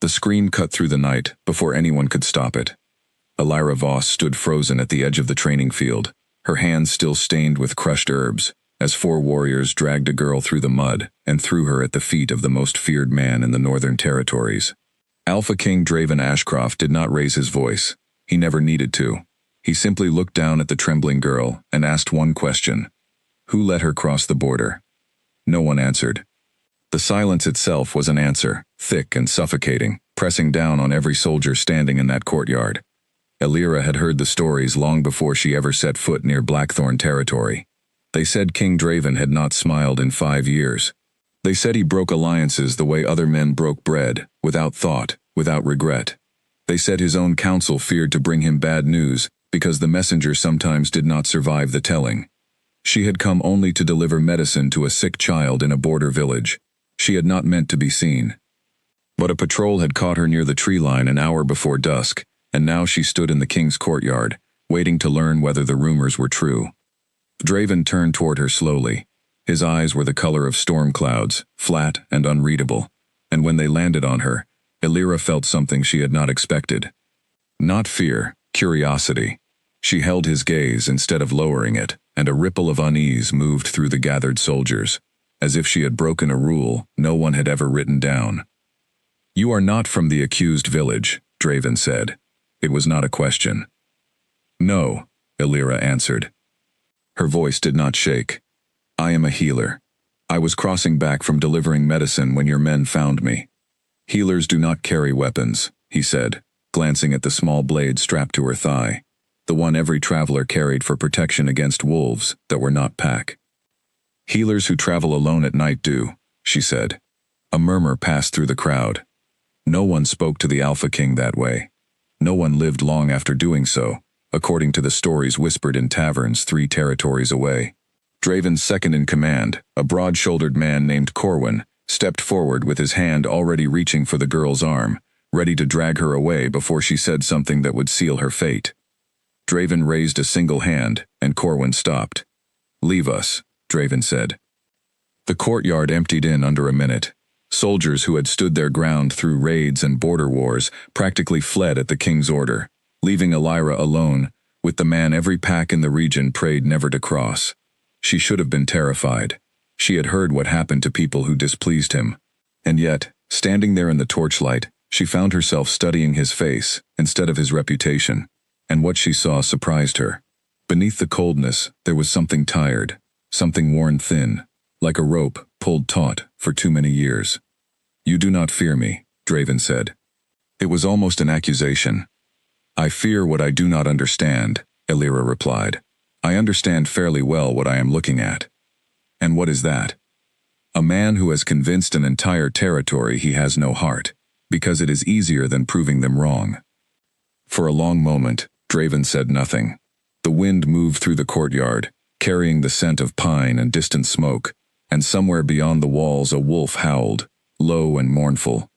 The scream cut through the night before anyone could stop it. Elira Voss stood frozen at the edge of the training field, her hands still stained with crushed herbs, as 4 warriors dragged a girl through the mud and threw her at the feet of the most feared man in the Northern Territories. Alpha King Draven Ashcroft did not raise his voice. He never needed to. He simply looked down at the trembling girl and asked one question. Who let her cross the border? No one answered. The silence itself was an answer, thick and suffocating, pressing down on every soldier standing in that courtyard. Elira had heard the stories long before she ever set foot near Blackthorn territory. They said King Draven had not smiled in 5 years. They said he broke alliances the way other men broke bread, without thought, without regret. They said his own council feared to bring him bad news because the messenger sometimes did not survive the telling. She had come only to deliver medicine to a sick child in a border village. She had not meant to be seen. But a patrol had caught her near the tree line an hour before dusk, and now she stood in the king's courtyard, waiting to learn whether the rumors were true. Draven turned toward her slowly. His eyes were the color of storm clouds, flat and unreadable, and when they landed on her, Elira felt something she had not expected. Not fear, curiosity. She held his gaze instead of lowering it, and a ripple of unease moved through the gathered soldiers, as if she had broken a rule no one had ever written down. You are not from the accused village, Draven said. It was not a question. No, Elira answered. Her voice did not shake. I am a healer. I was crossing back from delivering medicine when your men found me. Healers do not carry weapons, he said, glancing at the small blade strapped to her thigh, the one every traveler carried for protection against wolves that were not pack. Healers who travel alone at night do, she said. A murmur passed through the crowd. No one spoke to the Alpha King that way. No one lived long after doing so, according to the stories whispered in taverns 3 territories away. Draven's second-in-command, a broad-shouldered man named Corwin, stepped forward with his hand already reaching for the girl's arm, ready to drag her away before she said something that would seal her fate. Draven raised a single hand, and Corwin stopped. Leave us, Draven said. The courtyard emptied in under a minute. Soldiers who had stood their ground through raids and border wars practically fled at the king's order, leaving Elira alone with the man every pack in the region prayed never to cross. She should have been terrified. She had heard what happened to people who displeased him. And yet, standing there in the torchlight, she found herself studying his face instead of his reputation, and what she saw surprised her. Beneath the coldness, there was something tired, something worn thin, like a rope pulled taut for too many years. You do not fear me, Draven said. It was almost an accusation. I fear what I do not understand, Elira replied. I understand fairly well what I am looking at. And what is that? A man who has convinced an entire territory he has no heart, because it is easier than proving them wrong. For a long moment, Draven said nothing. The wind moved through the courtyard, carrying the scent of pine and distant smoke, and somewhere beyond the walls a wolf howled, low and mournful.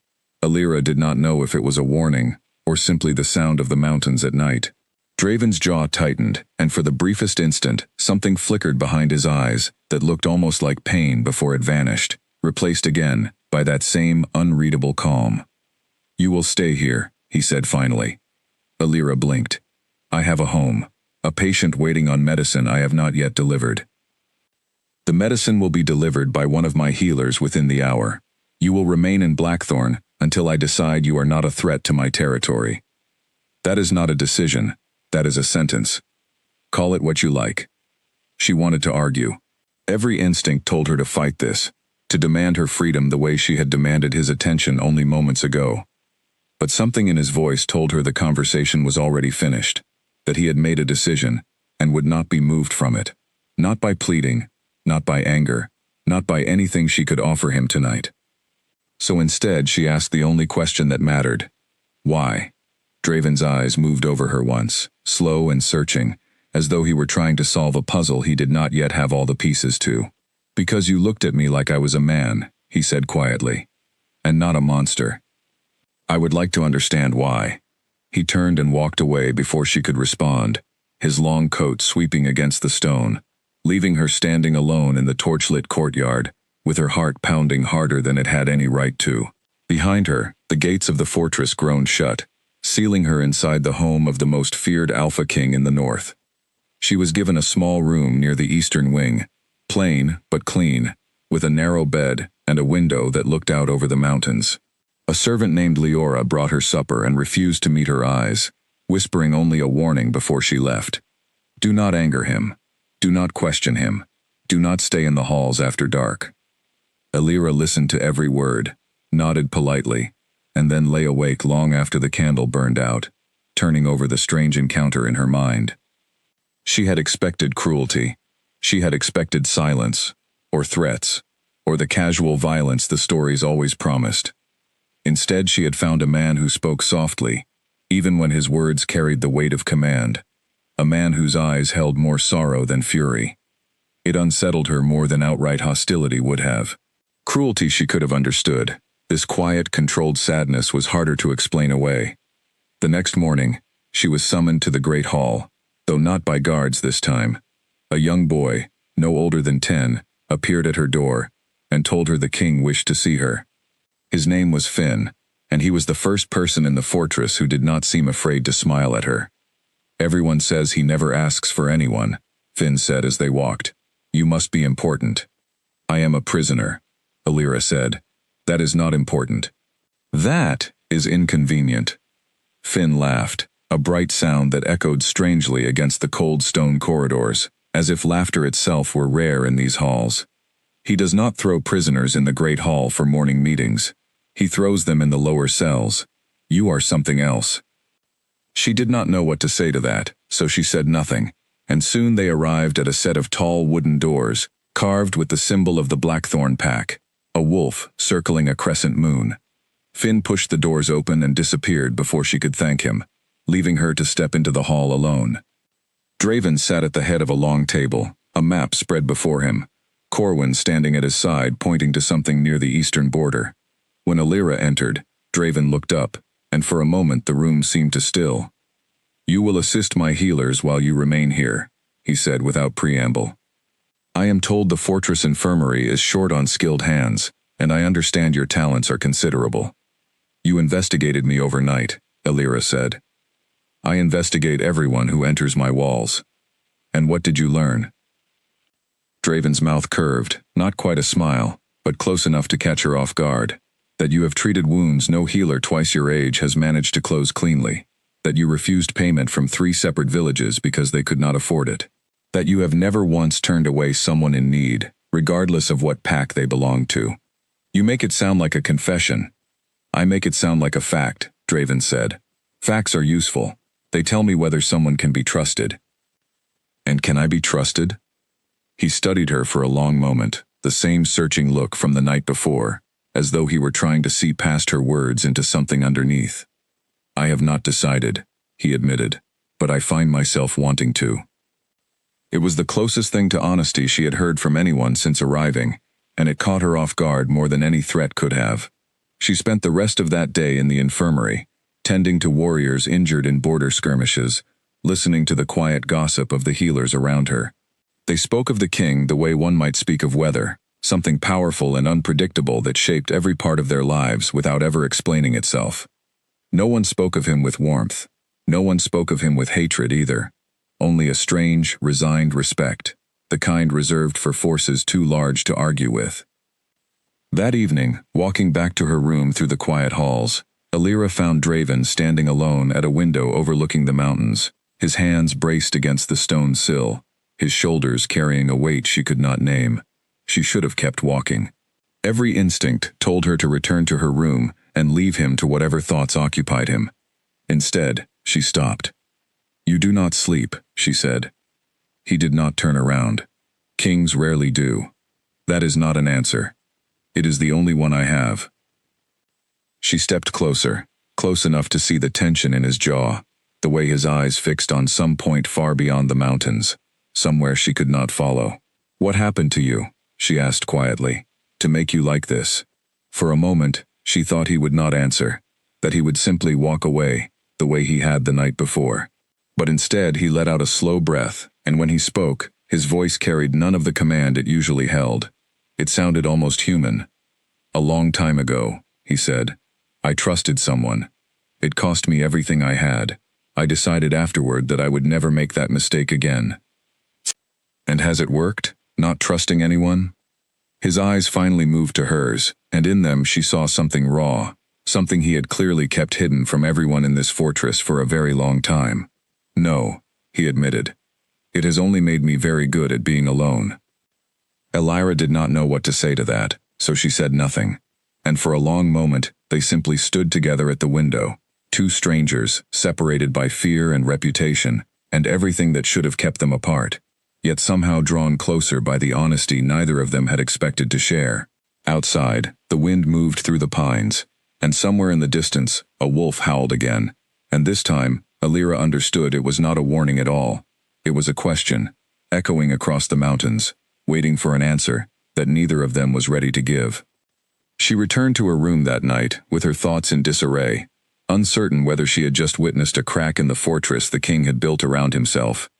Elira did not know if it was a warning, or simply the sound of the mountains at night. Draven's jaw tightened, and for the briefest instant, something flickered behind his eyes that looked almost like pain before it vanished, replaced again by that same unreadable calm. You will stay here, he said finally. Elira blinked. I have a home, a patient waiting on medicine I have not yet delivered. The medicine will be delivered by one of my healers within the hour. You will remain in Blackthorn until I decide you are not a threat to my territory. That is not a decision, that is a sentence. Call it what you like. She wanted to argue. Every instinct told her to fight this, to demand her freedom the way she had demanded his attention only moments ago. But something in his voice told her the conversation was already finished, that he had made a decision and would not be moved from it. Not by pleading, not by anger, not by anything she could offer him tonight. So instead she asked the only question that mattered. Why? Draven's eyes moved over her once, slow and searching, as though he were trying to solve a puzzle he did not yet have all the pieces to. Because you looked at me like I was a man, he said quietly, and not a monster. I would like to understand why. He turned and walked away before she could respond, his long coat sweeping against the stone, leaving her standing alone in the torchlit courtyard, with her heart pounding harder than it had any right to. Behind her, the gates of the fortress groaned shut, sealing her inside the home of the most feared Alpha King in the north. She was given a small room near the eastern wing, plain but clean, with a narrow bed and a window that looked out over the mountains. A servant named Leora brought her supper and refused to meet her eyes, whispering only a warning before she left. Do not anger him. Do not question him. Do not stay in the halls after dark. Alira listened to every word, nodded politely, and then lay awake long after the candle burned out, turning over the strange encounter in her mind. She had expected cruelty. She had expected silence, or threats, or the casual violence the stories always promised. Instead, she had found a man who spoke softly, even when his words carried the weight of command, a man whose eyes held more sorrow than fury. It unsettled her more than outright hostility would have. Cruelty she could have understood. This quiet, controlled sadness was harder to explain away. The next morning, she was summoned to the great hall, though not by guards this time. A young boy, no older than 10, appeared at her door and told her the king wished to see her. His name was Finn, and he was the first person in the fortress who did not seem afraid to smile at her. Everyone says he never asks for anyone, Finn said as they walked. You must be important. I am a prisoner, Alira said. That is not important. That is inconvenient. Finn laughed, a bright sound that echoed strangely against the cold stone corridors, as if laughter itself were rare in these halls. He does not throw prisoners in the great hall for morning meetings. He throws them in the lower cells. You are something else. She did not know what to say to that, so she said nothing, and soon they arrived at a set of tall wooden doors, carved with the symbol of the Blackthorn Pack, a wolf circling a crescent moon. Finn pushed the doors open and disappeared before she could thank him, leaving her to step into the hall alone. Draven sat at the head of a long table, a map spread before him, Corwin standing at his side pointing to something near the eastern border. When Alira entered, Draven looked up, and for a moment the room seemed to still. You will assist my healers while you remain here, he said without preamble. I am told the fortress infirmary is short on skilled hands, and I understand your talents are considerable. You investigated me overnight, Alira said. I investigate everyone who enters my walls. And what did you learn? Draven's mouth curved, not quite a smile, but close enough to catch her off guard. That you have treated wounds no healer twice your age has managed to close cleanly. That you refused payment from 3 separate villages because they could not afford it. That you have never once turned away someone in need, regardless of what pack they belonged to. You make it sound like a confession. I make it sound like a fact, Draven said. Facts are useful. They tell me whether someone can be trusted. And can I be trusted? He studied her for a long moment, the same searching look from the night before, as though he were trying to see past her words into something underneath. I have not decided, he admitted, but I find myself wanting to. It was the closest thing to honesty she had heard from anyone since arriving, and it caught her off guard more than any threat could have. She spent the rest of that day in the infirmary, tending to warriors injured in border skirmishes, listening to the quiet gossip of the healers around her. They spoke of the king the way one might speak of weather, something powerful and unpredictable that shaped every part of their lives without ever explaining itself. No one spoke of him with warmth. No one spoke of him with hatred either. Only a strange, resigned respect, the kind reserved for forces too large to argue with. That evening, walking back to her room through the quiet halls, Alira found Draven standing alone at a window overlooking the mountains, his hands braced against the stone sill, his shoulders carrying a weight she could not name. She should have kept walking. Every instinct told her to return to her room and leave him to whatever thoughts occupied him. Instead, she stopped. You do not sleep, she said. He did not turn around. Kings rarely do. That is not an answer. It is the only one I have. She stepped closer, close enough to see the tension in his jaw, the way his eyes fixed on some point far beyond the mountains, somewhere she could not follow. What happened to you? She asked quietly, to make you like this. For a moment, she thought he would not answer, that he would simply walk away, the way he had the night before. But instead he let out a slow breath, and when he spoke, his voice carried none of the command it usually held. It sounded almost human. A long time ago, he said. I trusted someone. It cost me everything I had. I decided afterward that I would never make that mistake again. And has it worked, not trusting anyone? His eyes finally moved to hers, and in them she saw something raw, something he had clearly kept hidden from everyone in this fortress for a very long time. No, he admitted. It has only made me very good at being alone. Elira did not know what to say to that, so she said nothing. And for a long moment, they simply stood together at the window, two strangers, separated by fear and reputation, and everything that should have kept them apart, yet somehow drawn closer by the honesty neither of them had expected to share. Outside, the wind moved through the pines, and somewhere in the distance, a wolf howled again, and this time, Elira understood it was not a warning at all. It was a question, echoing across the mountains, waiting for an answer that neither of them was ready to give. She returned to her room that night, with her thoughts in disarray, uncertain whether she had just witnessed a crack in the fortress the king had built around himself,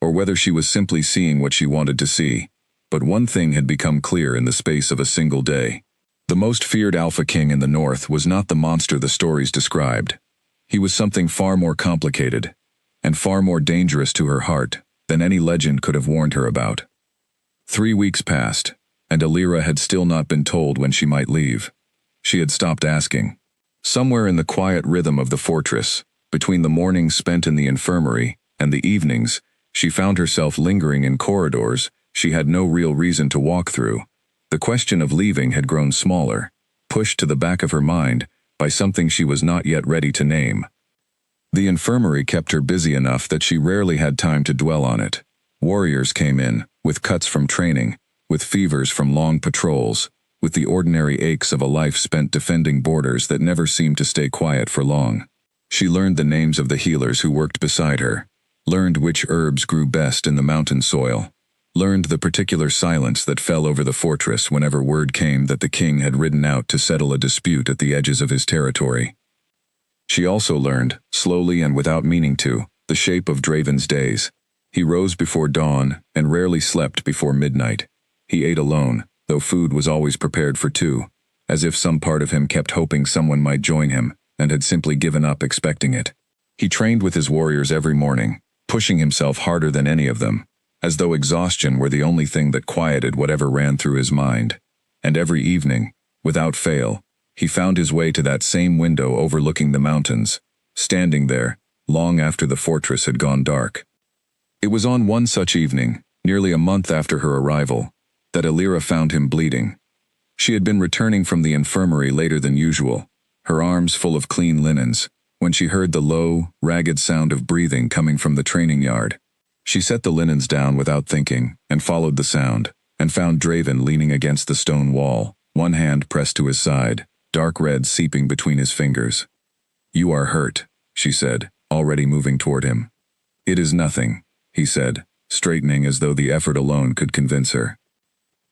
or whether she was simply seeing what she wanted to see. But one thing had become clear in the space of a single day. The most feared Alpha King in the north was not the monster the stories described. He was something far more complicated, and far more dangerous to her heart than any legend could have warned her about. 3 weeks passed, and Elira had still not been told when she might leave. She had stopped asking. Somewhere in the quiet rhythm of the fortress, between the mornings spent in the infirmary and the evenings, she found herself lingering in corridors she had no real reason to walk through. The question of leaving had grown smaller, pushed to the back of her mind by something she was not yet ready to name. The infirmary kept her busy enough that she rarely had time to dwell on it. Warriors came in, with cuts from training, with fevers from long patrols, with the ordinary aches of a life spent defending borders that never seemed to stay quiet for long. She learned the names of the healers who worked beside her, learned which herbs grew best in the mountain soil, learned the particular silence that fell over the fortress whenever word came that the king had ridden out to settle a dispute at the edges of his territory. She also learned, slowly and without meaning to, the shape of Draven's days. He rose before dawn and rarely slept before midnight. He ate alone, though food was always prepared for two, as if some part of him kept hoping someone might join him, and had simply given up expecting it. He trained with his warriors every morning, pushing himself harder than any of them, as though exhaustion were the only thing that quieted whatever ran through his mind. And every evening, without fail, he found his way to that same window overlooking the mountains, standing there, long after the fortress had gone dark. It was on one such evening, nearly a month after her arrival, that Elira found him bleeding. She had been returning from the infirmary later than usual, her arms full of clean linens, when she heard the low, ragged sound of breathing coming from the training yard. She set the linens down without thinking, and followed the sound, and found Draven leaning against the stone wall, one hand pressed to his side, dark red seeping between his fingers. "You are hurt," she said, already moving toward him. "It is nothing," he said, straightening as though the effort alone could convince her.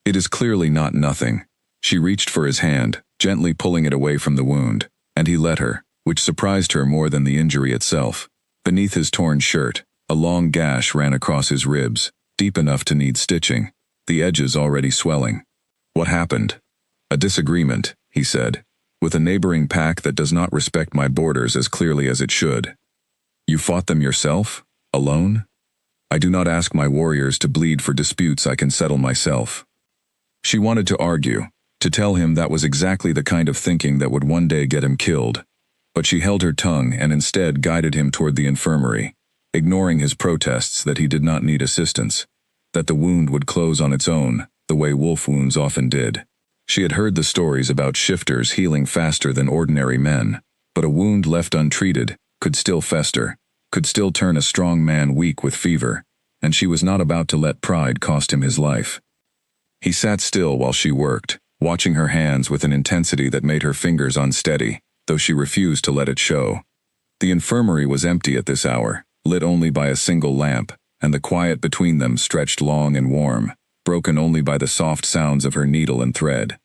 "It is clearly not nothing." She reached for his hand, gently pulling it away from the wound, and he let her, which surprised her more than the injury itself. Beneath his torn shirt, a long gash ran across his ribs, deep enough to need stitching, the edges already swelling. "What happened?" "A disagreement," he said, "with a neighboring pack that does not respect my borders as clearly as it should." "You fought them yourself? Alone?" "I do not ask my warriors to bleed for disputes I can settle myself." She wanted to argue, to tell him that was exactly the kind of thinking that would one day get him killed, but she held her tongue and instead guided him toward the infirmary, ignoring his protests that he did not need assistance, that the wound would close on its own, the way wolf wounds often did. She had heard the stories about shifters healing faster than ordinary men, but a wound left untreated could still fester, could still turn a strong man weak with fever, and she was not about to let pride cost him his life. He sat still while she worked, watching her hands with an intensity that made her fingers unsteady, though she refused to let it show. The infirmary was empty at this hour, lit only by a single lamp, and the quiet between them stretched long and warm, broken only by the soft sounds of her needle and thread.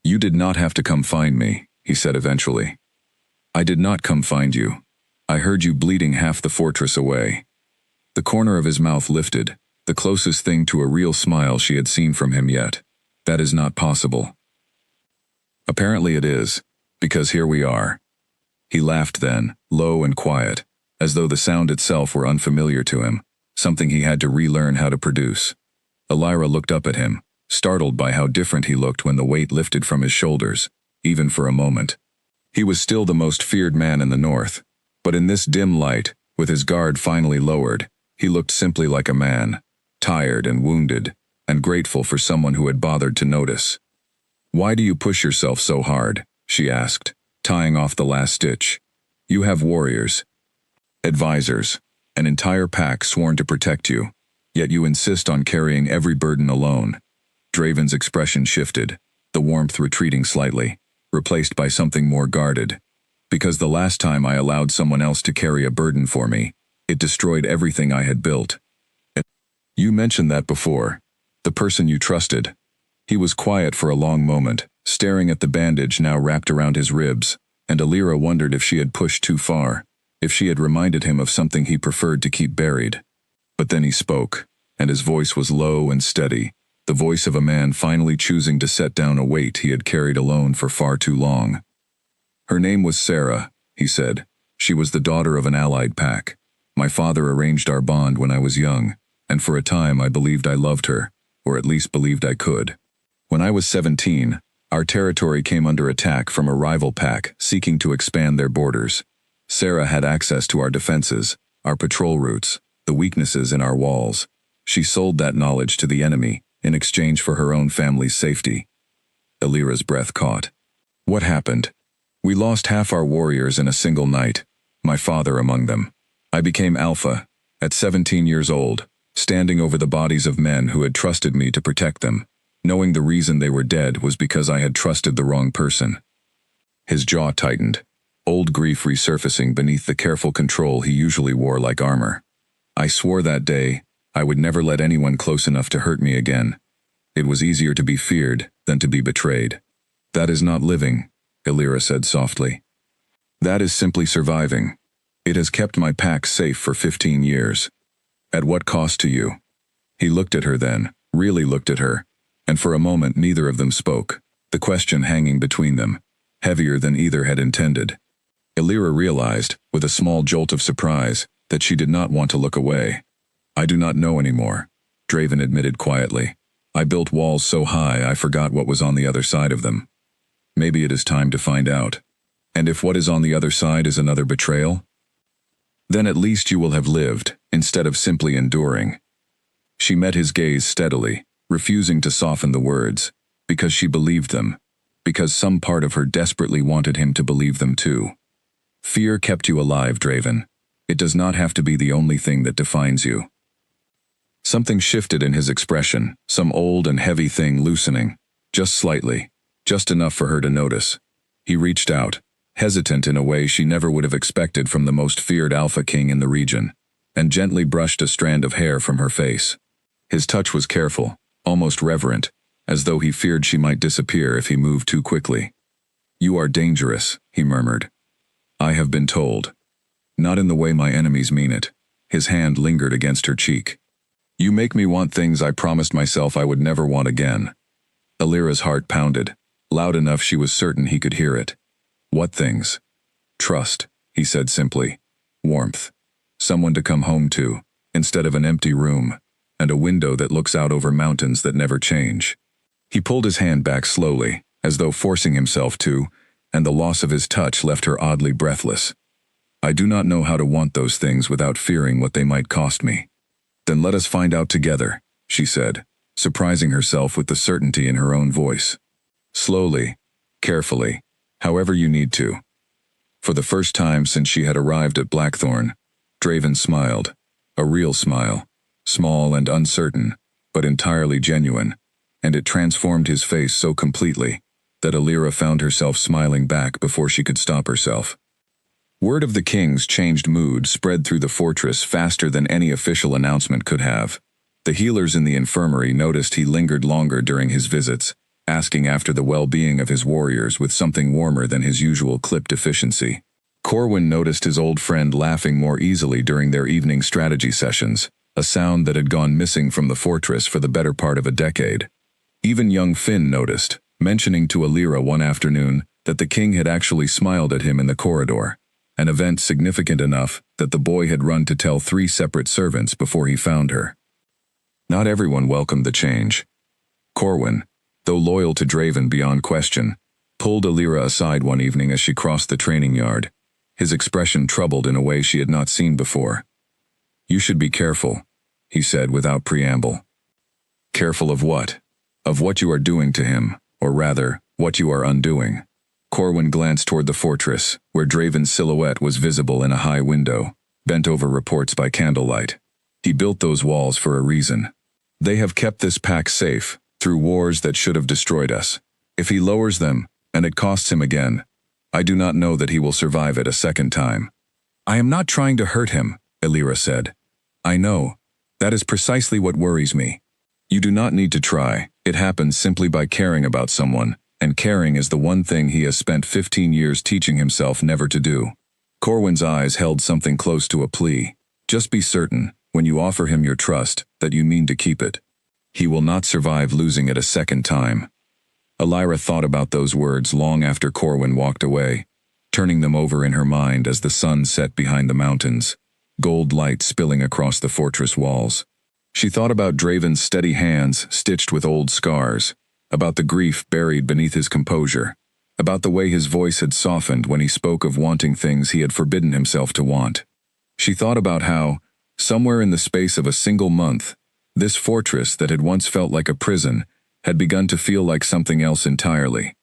"You did not have to come find me," he said eventually. "I did not come find you. I heard you bleeding half the fortress away." The corner of his mouth lifted, the closest thing to a real smile she had seen from him yet. "That is not possible." "Apparently it is. Because here we are. He laughed then, low and quiet, as though the sound itself were unfamiliar to him, something he had to relearn how to produce. Elira looked up at him, startled by how different he looked when the weight lifted from his shoulders, even for a moment. He was still the most feared man in the north, but in this dim light, with his guard finally lowered, he looked simply like a man, tired and wounded, and grateful for someone who had bothered to notice. "Why do you push yourself so hard?" she asked, tying off the last stitch. "You have warriors, advisors, an entire pack sworn to protect you, yet you insist on carrying every burden alone." Draven's expression shifted, the warmth retreating slightly, replaced by something more guarded. "Because the last time I allowed someone else to carry a burden for me, it destroyed everything I had built." "You mentioned that before. The person you trusted." He was quiet for a long moment, staring at the bandage now wrapped around his ribs, and Elira wondered if she had pushed too far, if she had reminded him of something he preferred to keep buried. But then he spoke, and his voice was low and steady, the voice of a man finally choosing to set down a weight he had carried alone for far too long. "Her name was Sarah," he said. "She was the daughter of an allied pack. My father arranged our bond when I was young, and for a time I believed I loved her, or at least believed I could. When I was 17, our territory came under attack from a rival pack seeking to expand their borders. Sarah had access to our defenses, our patrol routes, the weaknesses in our walls. She sold that knowledge to the enemy in exchange for her own family's safety." Elira's breath caught. "What happened?" "We lost half our warriors in a single night, my father among them. I became Alpha, at 17 years old, standing over the bodies of men who had trusted me to protect them, knowing the reason they were dead was because I had trusted the wrong person." His jaw tightened, old grief resurfacing beneath the careful control he usually wore like armor. "I swore that day I would never let anyone close enough to hurt me again. It was easier to be feared than to be betrayed." "That is not living," Elira said softly. "That is simply surviving. It has kept my pack safe for 15 years. At what cost to you?" He looked at her then, really looked at her, and for a moment neither of them spoke, the question hanging between them, heavier than either had intended. Elira realized, with a small jolt of surprise, that she did not want to look away. "I do not know anymore," Draven admitted quietly. "I built walls so high I forgot what was on the other side of them. Maybe it is time to find out. And if what is on the other side is another betrayal? Then at least you will have lived, instead of simply enduring." She met his gaze steadily, refusing to soften the words, because she believed them, because some part of her desperately wanted him to believe them too. "Fear kept you alive, Draven. It does not have to be the only thing that defines you." Something shifted in his expression, some old and heavy thing loosening, just slightly, just enough for her to notice. He reached out, hesitant in a way she never would have expected from the most feared Alpha King in the region, and gently brushed a strand of hair from her face. His touch was careful, almost reverent, as though he feared she might disappear if he moved too quickly. "You are dangerous," he murmured. "I have been told. Not in the way my enemies mean it." His hand lingered against her cheek. "You make me want things I promised myself I would never want again." Elira's heart pounded, loud enough she was certain he could hear it. "What things?" "Trust," he said simply. "Warmth. Someone to come home to, instead of an empty room, and a window that looks out over mountains that never change." He pulled his hand back slowly, as though forcing himself to, and the loss of his touch left her oddly breathless. "I do not know how to want those things without fearing what they might cost me." "Then let us find out together," she said, surprising herself with the certainty in her own voice. "Slowly, carefully, however you need to." For the first time since she had arrived at Blackthorn, Draven smiled, a real smile, small and uncertain, but entirely genuine, and it transformed his face so completely that Elira found herself smiling back before she could stop herself. Word of the king's changed mood spread through the fortress faster than any official announcement could have. The healers in the infirmary noticed he lingered longer during his visits, asking after the well-being of his warriors with something warmer than his usual clipped efficiency. Corwin noticed his old friend laughing more easily during their evening strategy sessions, a sound that had gone missing from the fortress for the better part of a decade. Even young Finn noticed, mentioning to Elira one afternoon that the king had actually smiled at him in the corridor, an event significant enough that the boy had run to tell 3 separate servants before he found her. Not everyone welcomed the change. Corwin, though loyal to Draven beyond question, pulled Alira aside one evening as she crossed the training yard, his expression troubled in a way she had not seen before. "You should be careful," he said without preamble. "Careful of what? Of what you are doing to him, or rather, what you are undoing." Corwin glanced toward the fortress, where Draven's silhouette was visible in a high window, bent over reports by candlelight. He built those walls for a reason. They have kept this pack safe, through wars that should have destroyed us. If he lowers them, and it costs him again, I do not know that he will survive it a second time. "I am not trying to hurt him," Alira said. "I know. That is precisely what worries me. You do not need to try. It happens simply by caring about someone, and caring is the one thing he has spent 15 years teaching himself never to do." Corwin's eyes held something close to a plea. "Just be certain, when you offer him your trust, that you mean to keep it. He will not survive losing it a second time." Alira thought about those words long after Corwin walked away, turning them over in her mind as the sun set behind the mountains, gold light spilling across the fortress walls. She thought about Draven's steady hands stitched with old scars, about the grief buried beneath his composure, about the way his voice had softened when he spoke of wanting things he had forbidden himself to want. She thought about how, somewhere in the space of a single month, this fortress that had once felt like a prison had begun to feel like something else entirely.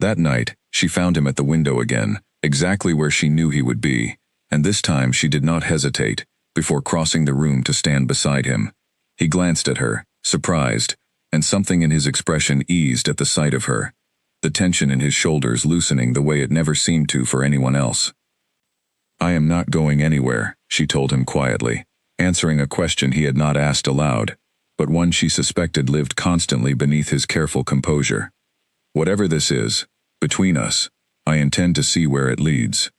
That night, she found him at the window again, exactly where she knew he would be, and this time she did not hesitate, before crossing the room to stand beside him. He glanced at her, surprised, and something in his expression eased at the sight of her, the tension in his shoulders loosening the way it never seemed to for anyone else. "I am not going anywhere," she told him quietly, answering a question he had not asked aloud, but one she suspected lived constantly beneath his careful composure. "Whatever this is, between us, I intend to see where it leads."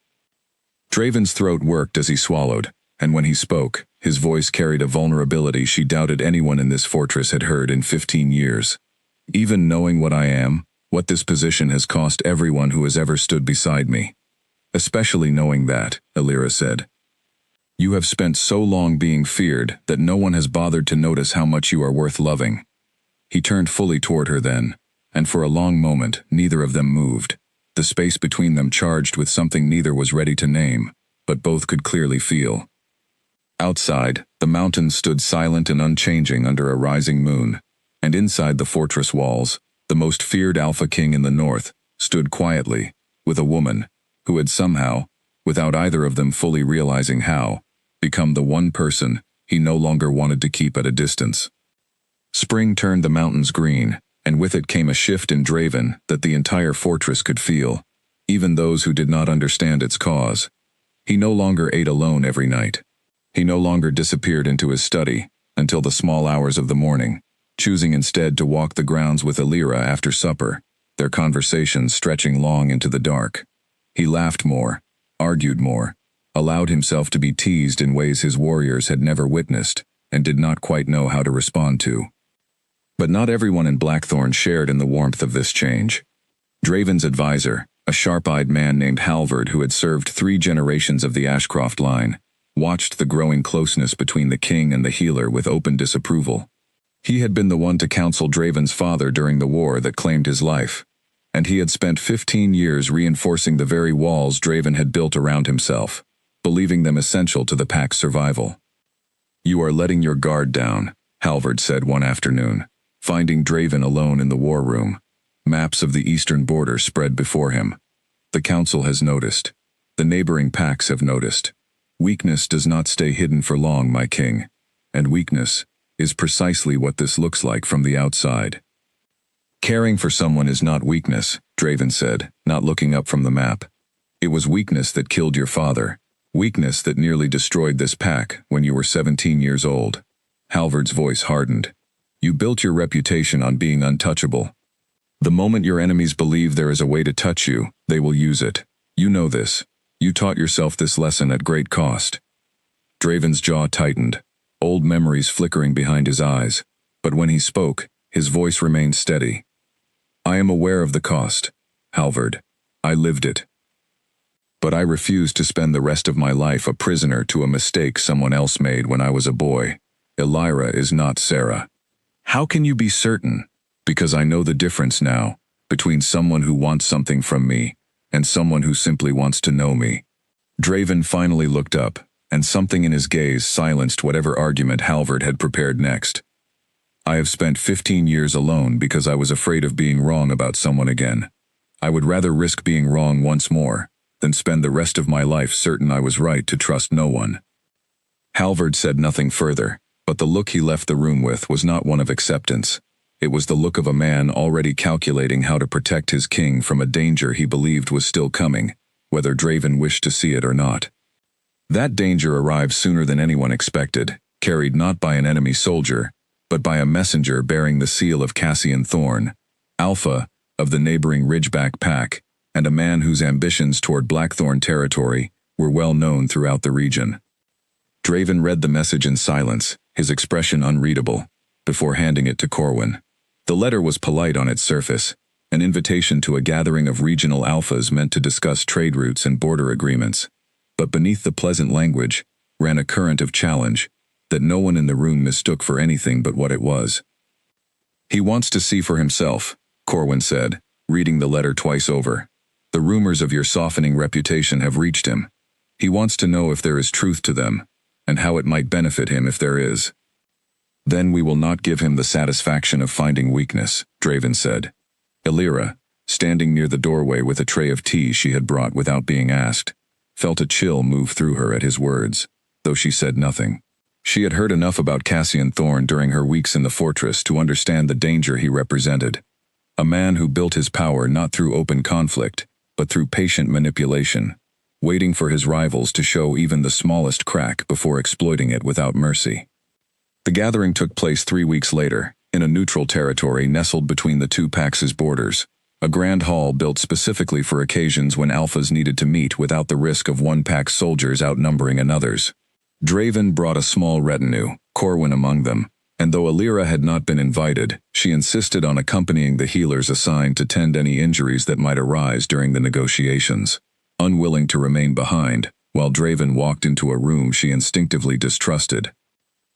Draven's throat worked as he swallowed, and when he spoke, his voice carried a vulnerability she doubted anyone in this fortress had heard in 15 years. "Even knowing what I am, what this position has cost everyone who has ever stood beside me. Especially knowing that," Alira said. "You have spent so long being feared that no one has bothered to notice how much you are worth loving." He turned fully toward her then, and for a long moment neither of them moved, the space between them charged with something neither was ready to name, but both could clearly feel. Outside, the mountains stood silent and unchanging under a rising moon, and inside the fortress walls, the most feared Alpha King in the north stood quietly, with a woman, who had somehow, without either of them fully realizing how, become the one person he no longer wanted to keep at a distance. Spring turned the mountains green, and with it came a shift in Draven that the entire fortress could feel, even those who did not understand its cause. He no longer ate alone every night. He no longer disappeared into his study until the small hours of the morning, choosing instead to walk the grounds with Alira after supper, their conversations stretching long into the dark. He laughed more, argued more, allowed himself to be teased in ways his warriors had never witnessed and did not quite know how to respond to. But not everyone in Blackthorn shared in the warmth of this change. Draven's advisor, a sharp-eyed man named Halvard who had served 3 generations of the Ashcroft line, watched the growing closeness between the king and the healer with open disapproval. He had been the one to counsel Draven's father during the war that claimed his life, and he had spent 15 years reinforcing the very walls Draven had built around himself, believing them essential to the pack's survival. "You are letting your guard down," Halvard said one afternoon, finding Draven alone in the war room. Maps of the eastern border spread before him. "The council has noticed. The neighboring packs have noticed. Weakness does not stay hidden for long, my king, and weakness is precisely what this looks like from the outside." "Caring for someone is not weakness," Draven said, not looking up from the map. "It was weakness that killed your father, weakness that nearly destroyed this pack when you were 17 years old." Halvard's voice hardened. "You built your reputation on being untouchable. The moment your enemies believe there is a way to touch you, they will use it. You know this. You taught yourself this lesson at great cost." Draven's jaw tightened, old memories flickering behind his eyes, but when he spoke, his voice remained steady. "I am aware of the cost. Halvard. I lived it. But I refuse to spend the rest of my life a prisoner to a mistake someone else made when I was a boy. Elira is not Sarah. How can you be certain? Because I know the difference now, between someone who wants something from me, and someone who simply wants to know me. Draven finally looked up, and something in his gaze silenced whatever argument Halvard had prepared next. I have spent 15 years alone because I was afraid of being wrong about someone again. I would rather risk being wrong once more, than spend the rest of my life certain I was right to trust no one. Halvard said nothing further, but the look he left the room with was not one of acceptance. It was the look of a man already calculating how to protect his king from a danger he believed was still coming, whether Draven wished to see it or not. That danger arrived sooner than anyone expected, carried not by an enemy soldier, but by a messenger bearing the seal of Cassian Thorn, Alpha of the neighboring Ridgeback Pack, and a man whose ambitions toward Blackthorn territory were well known throughout the region. Draven read the message in silence, his expression unreadable, before handing it to Corwin. The letter was polite on its surface, an invitation to a gathering of regional alphas meant to discuss trade routes and border agreements. But beneath the pleasant language ran a current of challenge that no one in the room mistook for anything but what it was. He wants to see for himself, Corwin said, reading the letter twice over. The rumors of your softening reputation have reached him. He wants to know if there is truth to them, and how it might benefit him if there is. Then we will not give him the satisfaction of finding weakness, Draven said. Elira, standing near the doorway with a tray of tea she had brought without being asked, felt a chill move through her at his words, though she said nothing. She had heard enough about Cassian Thorn during her weeks in the fortress to understand the danger he represented. A man who built his power not through open conflict, but through patient manipulation, waiting for his rivals to show even the smallest crack before exploiting it without mercy. The gathering took place 3 weeks later, in a neutral territory nestled between the two packs' borders, a grand hall built specifically for occasions when alphas needed to meet without the risk of one pack's soldiers outnumbering another's. Draven brought a small retinue, Corwin among them, and though Elira had not been invited, she insisted on accompanying the healers assigned to tend any injuries that might arise during the negotiations. Unwilling to remain behind, while Draven walked into a room she instinctively distrusted.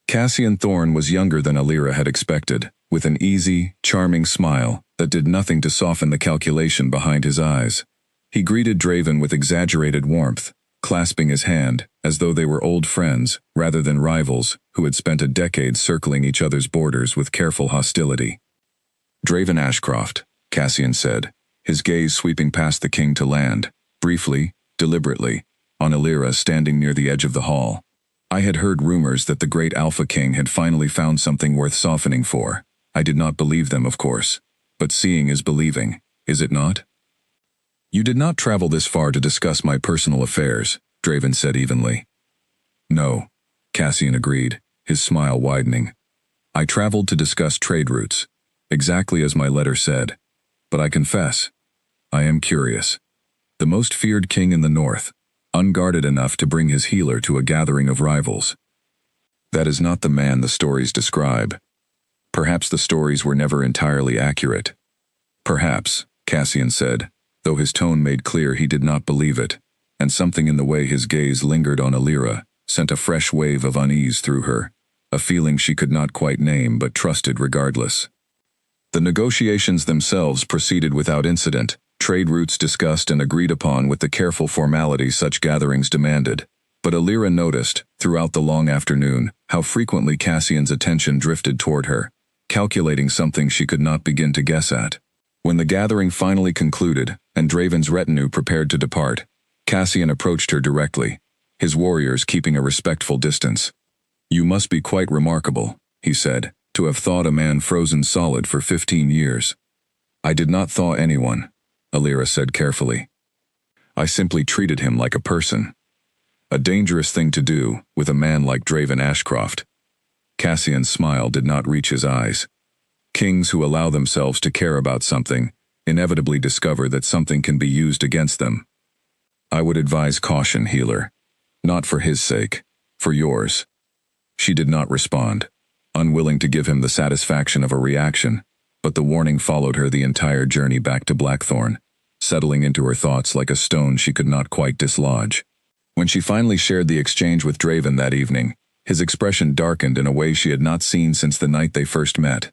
Cassian Thorn was younger than Elira had expected, with an easy, charming smile that did nothing to soften the calculation behind his eyes. He greeted Draven with exaggerated warmth, clasping his hand, as though they were old friends, rather than rivals, who had spent a decade circling each other's borders with careful hostility. Draven Ashcroft, Cassian said, his gaze sweeping past the king to land, briefly, deliberately, on Elira standing near the edge of the hall. I had heard rumors that the great Alpha King had finally found something worth softening for. I did not believe them, of course. But seeing is believing, is it not? You did not travel this far to discuss my personal affairs, Draven said evenly. No, Cassian agreed, his smile widening. I traveled to discuss trade routes, exactly as my letter said. But I confess, I am curious. The most feared king in the north, unguarded enough to bring his healer to a gathering of rivals. That is not the man the stories describe. Perhaps the stories were never entirely accurate. Perhaps, Cassian said, though his tone made clear he did not believe it, and something in the way his gaze lingered on Elira sent a fresh wave of unease through her, a feeling she could not quite name but trusted regardless. The negotiations themselves proceeded without incident, trade routes discussed and agreed upon with the careful formality such gatherings demanded. But Elira noticed, throughout the long afternoon, how frequently Cassian's attention drifted toward her, calculating something she could not begin to guess at. When the gathering finally concluded, and Draven's retinue prepared to depart, Cassian approached her directly, his warriors keeping a respectful distance. You must be quite remarkable, he said, to have thawed a man frozen solid for 15 years. I did not thaw anyone, Elira said carefully. I simply treated him like a person. A dangerous thing to do with a man like Draven Ashcroft. Cassian's smile did not reach his eyes. Kings who allow themselves to care about something inevitably discover that something can be used against them. I would advise caution, healer. Not for his sake, for yours. She did not respond, unwilling to give him the satisfaction of a reaction, but the warning followed her the entire journey back to Blackthorn, settling into her thoughts like a stone she could not quite dislodge. When she finally shared the exchange with Draven that evening, his expression darkened in a way she had not seen since the night they first met.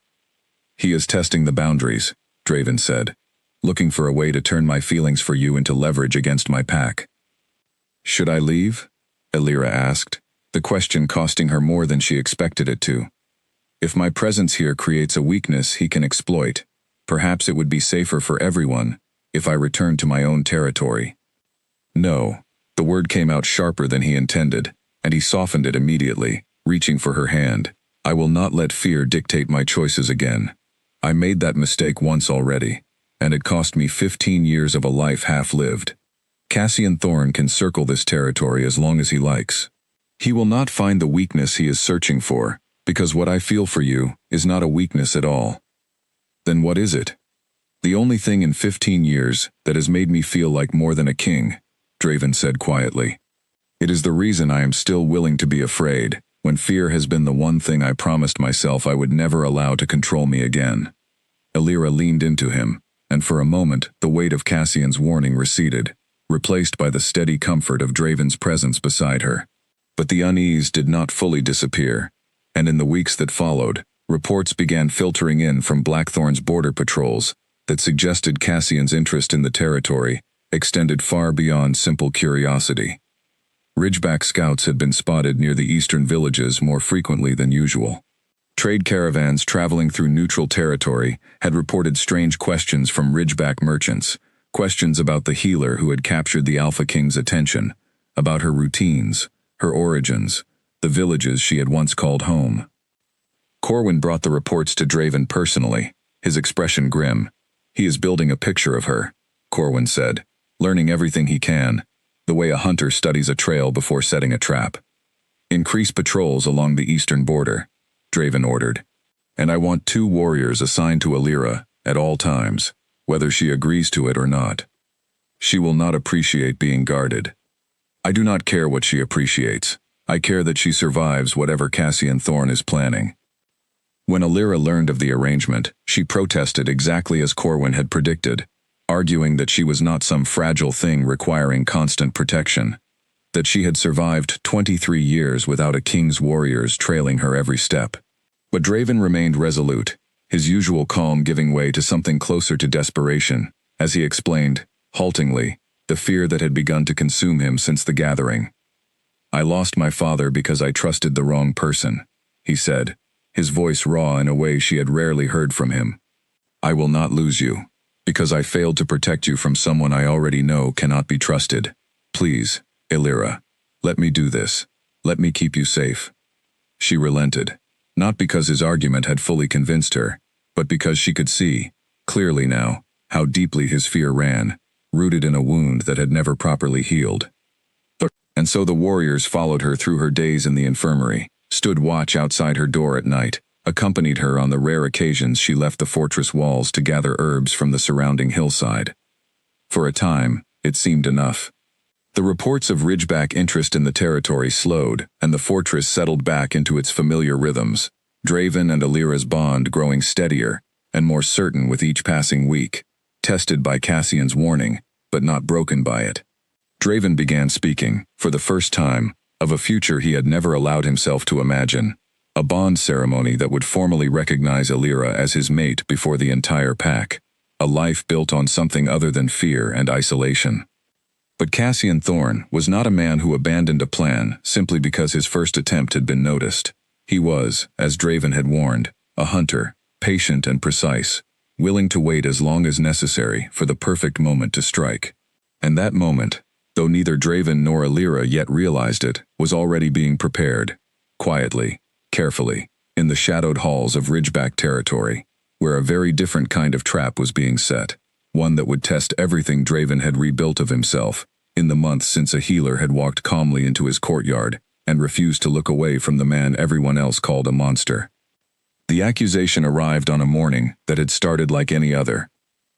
"He is testing the boundaries," Draven said, "looking for a way to turn my feelings for you into leverage against my pack." "Should I leave?" Elira asked, the question costing her more than she expected it to. "If my presence here creates a weakness he can exploit, perhaps it would be safer for everyone if I returned to my own territory." "No." The word came out sharper than he intended, and he softened it immediately, reaching for her hand. "I will not let fear dictate my choices again. I made that mistake once already, and it cost me 15 years of a life half-lived. Cassian Thorne can circle this territory as long as he likes. He will not find the weakness he is searching for, because what I feel for you is not a weakness at all." "Then what is it?" "The only thing in 15 years that has made me feel like more than a king," Draven said quietly. "It is the reason I am still willing to be afraid, when fear has been the one thing I promised myself I would never allow to control me again." Elira leaned into him, and for a moment the weight of Cassian's warning receded, replaced by the steady comfort of Draven's presence beside her. But the unease did not fully disappear, and in the weeks that followed, reports began filtering in from Blackthorn's border patrols that suggested Cassian's interest in the territory extended far beyond simple curiosity. Ridgeback scouts had been spotted near the eastern villages more frequently than usual. Trade caravans traveling through neutral territory had reported strange questions from Ridgeback merchants, questions about the healer who had captured the Alpha King's attention, about her routines, her origins, the villages she had once called home. Corwin brought the reports to Draven personally, his expression grim. "He is building a picture of her," Corwin said, "learning everything he can, the way a hunter studies a trail before setting a trap. Increase patrols along the eastern border," Draven ordered. "And I want 2 warriors assigned to Elira at all times, whether she agrees to it or not. She will not appreciate being guarded. I do not care what she appreciates. I care that she survives whatever Cassian Thorne is planning." When Elira learned of the arrangement, she protested exactly as Corwin had predicted, arguing that she was not some fragile thing requiring constant protection, that she had survived 23 years without a king's warriors trailing her every step. But Draven remained resolute, his usual calm giving way to something closer to desperation, as he explained, haltingly, the fear that had begun to consume him since the gathering. "I lost my father because I trusted the wrong person," he said, his voice raw in a way she had rarely heard from him. "I will not lose you, because I failed to protect you from someone I already know cannot be trusted. Please, Elira, let me do this. Let me keep you safe." She relented, not because his argument had fully convinced her, but because she could see, clearly now, how deeply his fear ran, rooted in a wound that had never properly healed. And so the warriors followed her through her days in the infirmary, stood watch outside her door at night, accompanied her on the rare occasions she left the fortress walls to gather herbs from the surrounding hillside. For a time, it seemed enough. The reports of Ridgeback interest in the territory slowed, and the fortress settled back into its familiar rhythms, Draven and Elira's bond growing steadier and more certain with each passing week, tested by Cassian's warning, but not broken by it. Draven began speaking, for the first time, of a future he had never allowed himself to imagine, a bond ceremony that would formally recognize Elira as his mate before the entire pack, a life built on something other than fear and isolation. But Cassian Thorne was not a man who abandoned a plan simply because his first attempt had been noticed. He was, as Draven had warned, a hunter, patient and precise, willing to wait as long as necessary for the perfect moment to strike. And that moment, though neither Draven nor Elira yet realized it, was already being prepared, quietly, carefully, in the shadowed halls of Ridgeback territory, where a very different kind of trap was being set, one that would test everything Draven had rebuilt of himself, in the months since a healer had walked calmly into his courtyard and refused to look away from the man everyone else called a monster. The accusation arrived on a morning that had started like any other.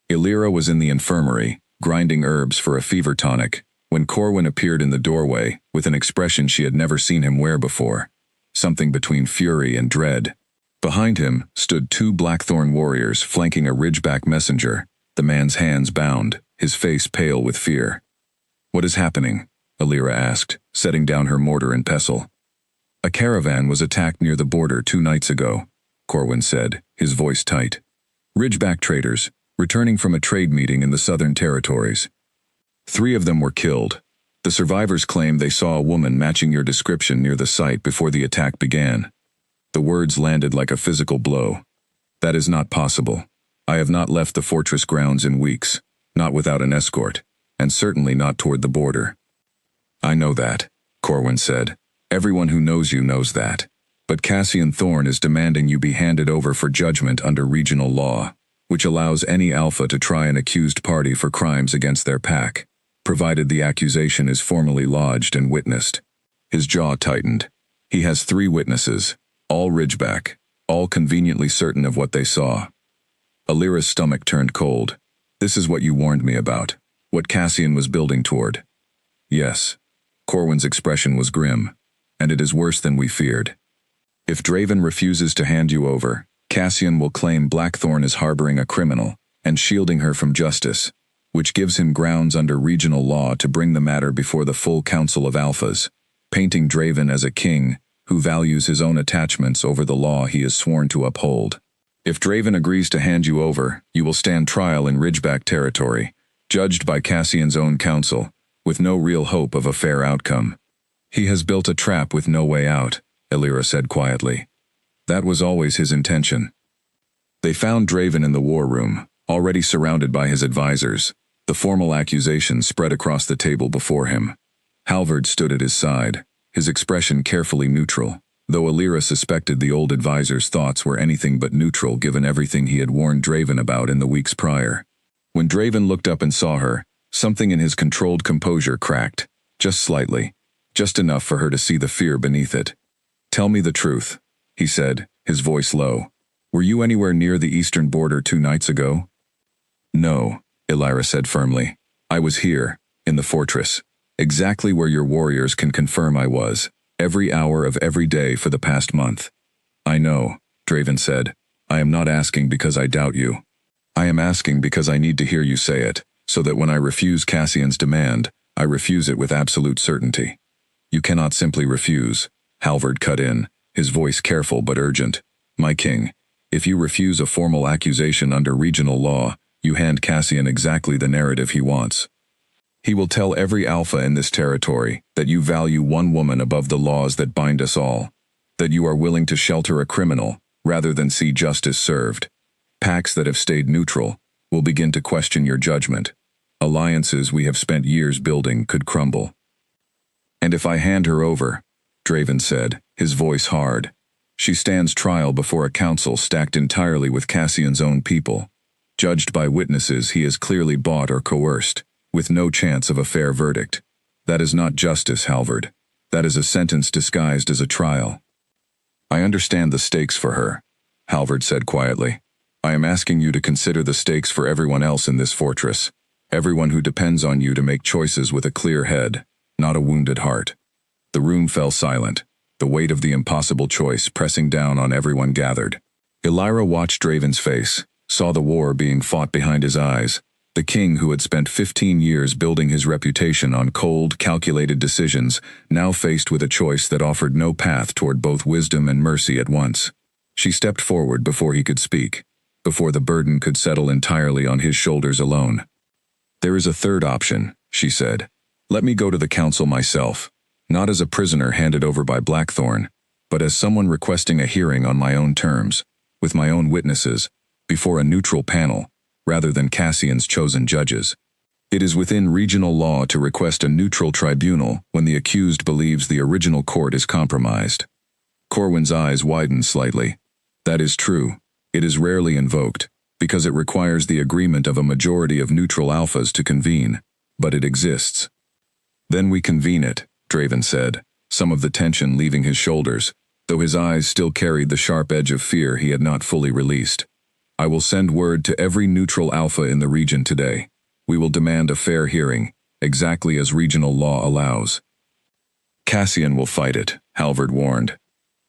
Elira was in the infirmary, grinding herbs for a fever tonic, when Corwin appeared in the doorway with an expression she had never seen him wear before, something between fury and dread. Behind him stood 2 Blackthorn warriors flanking a Ridgeback messenger, the man's hands bound, his face pale with fear. "What is happening?" Alira asked, setting down her mortar and pestle. "A caravan was attacked near the border 2 nights ago," Corwin said, his voice tight. "Ridgeback traders, returning from a trade meeting in the Southern Territories. 3 of them were killed. The survivors claim they saw a woman matching your description near the site before the attack began." The words landed like a physical blow. "That is not possible. I have not left the fortress grounds in weeks, not without an escort, and certainly not toward the border." "I know that," Corwin said. "Everyone who knows you knows that. But Cassian Thorne is demanding you be handed over for judgment under regional law, which allows any Alpha to try an accused party for crimes against their pack, provided the accusation is formally lodged and witnessed." His jaw tightened. "He has 3 witnesses, all Ridgeback, all conveniently certain of what they saw." Alira's stomach turned cold. "This is what you warned me about, what Cassian was building toward." "Yes." Corwin's expression was grim. "And it is worse than we feared. If Draven refuses to hand you over, Cassian will claim Blackthorn is harboring a criminal and shielding her from justice, which gives him grounds under regional law to bring the matter before the full council of Alphas, painting Draven as a king who values his own attachments over the law he is sworn to uphold. If Draven agrees to hand you over, you will stand trial in Ridgeback territory, judged by Cassian's own council, with no real hope of a fair outcome. He has built a trap with no way out," Alira said quietly. "That was always his intention." They found Draven in the war room, already surrounded by his advisors, the formal accusations spread across the table before him. Halvard stood at his side, his expression carefully neutral, though Alira suspected the old advisor's thoughts were anything but neutral given everything he had warned Draven about in the weeks prior. When Draven looked up and saw her, something in his controlled composure cracked, just slightly, just enough for her to see the fear beneath it. "Tell me the truth," he said, his voice low. "Were you anywhere near the eastern border 2 nights ago?" "No," Alira said firmly. "I was here, in the fortress, exactly where your warriors can confirm I was, every hour of every day for the past month." "I know," Draven said. "I am not asking because I doubt you. I am asking because I need to hear you say it, so that when I refuse Cassian's demand, I refuse it with absolute certainty." "You cannot simply refuse," Halvard cut in, his voice careful but urgent. "My king, if you refuse a formal accusation under regional law, you hand Cassian exactly the narrative he wants. He will tell every Alpha in this territory that you value one woman above the laws that bind us all, that you are willing to shelter a criminal rather than see justice served. Packs that have stayed neutral will begin to question your judgment. Alliances we have spent years building could crumble." "And if I hand her over," Draven said, his voice hard, "she stands trial before a council stacked entirely with Cassian's own people, judged by witnesses he has clearly bought or coerced, with no chance of a fair verdict. That is not justice, Halvard. That is a sentence disguised as a trial." "I understand the stakes for her," Halvard said quietly. "I am asking you to consider the stakes for everyone else in this fortress, everyone who depends on you to make choices with a clear head, not a wounded heart." The room fell silent, the weight of the impossible choice pressing down on everyone gathered. Alira watched Draven's face, saw the war being fought behind his eyes, the king who had spent 15 years building his reputation on cold, calculated decisions, now faced with a choice that offered no path toward both wisdom and mercy at once. She stepped forward before he could speak, before the burden could settle entirely on his shoulders alone. "There is a third option," she said. "Let me go to the council myself, not as a prisoner handed over by Blackthorn, but as someone requesting a hearing on my own terms, with my own witnesses, before a neutral panel, rather than Cassian's chosen judges. It is within regional law to request a neutral tribunal when the accused believes the original court is compromised." Corwin's eyes widened slightly. "That is true. It is rarely invoked, because it requires the agreement of a majority of neutral Alphas to convene, but it exists." "Then we convene it," Draven said, some of the tension leaving his shoulders, though his eyes still carried the sharp edge of fear he had not fully released. "I will send word to every neutral Alpha in the region today. We will demand a fair hearing, exactly as regional law allows." "Cassian will fight it," Halvard warned.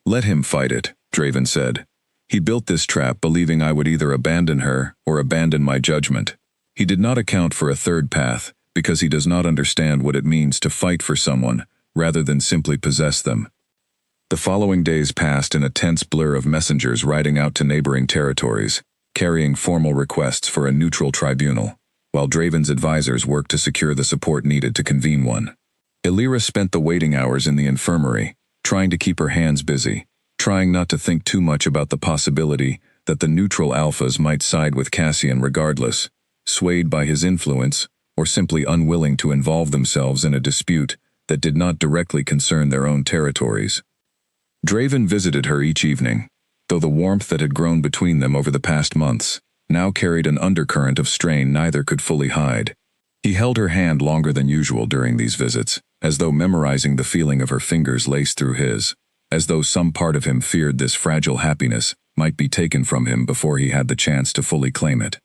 "Let him fight it," Draven said. "He built this trap believing I would either abandon her or abandon my judgment. He did not account for a third path, because he does not understand what it means to fight for someone, rather than simply possess them. The following days passed in a tense blur of messengers riding out to neighboring territories, carrying formal requests for a neutral tribunal, while Draven's advisors worked to secure the support needed to convene one. Illyra spent the waiting hours in the infirmary, trying to keep her hands busy, trying not to think too much about the possibility that the neutral alphas might side with Cassian regardless, swayed by his influence, or simply unwilling to involve themselves in a dispute that did not directly concern their own territories. Draven visited her each evening, though the warmth that had grown between them over the past months now carried an undercurrent of strain neither could fully hide. He held her hand longer than usual during these visits, as though memorizing the feeling of her fingers laced through his, as though some part of him feared this fragile happiness might be taken from him before he had the chance to fully claim it.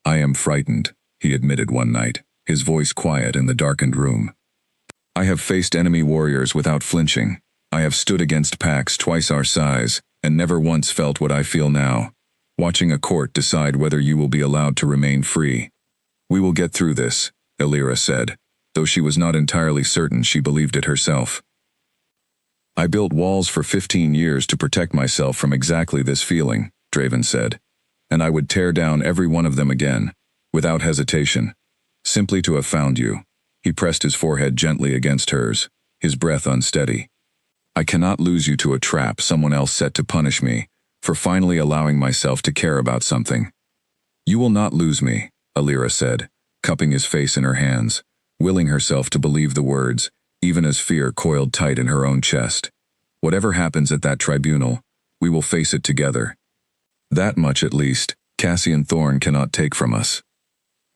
"I am frightened," he admitted one night, his voice quiet in the darkened room. "I have faced enemy warriors without flinching. I have stood against packs twice our size, and never once felt what I feel now, watching a court decide whether you will be allowed to remain free." "We will get through this," Illyra said, though she was not entirely certain she believed it herself. "I built walls for 15 years to protect myself from exactly this feeling," Draven said, "and I would tear down every one of them again, without hesitation, simply to have found you." He pressed his forehead gently against hers, his breath unsteady. "I cannot lose you to a trap someone else set to punish me for finally allowing myself to care about something." "You will not lose me," Illyra said, cupping his face in her hands, willing herself to believe the words, even as fear coiled tight in her own chest. "Whatever happens at that tribunal, we will face it together. That much, at least, Cassian Thorn cannot take from us."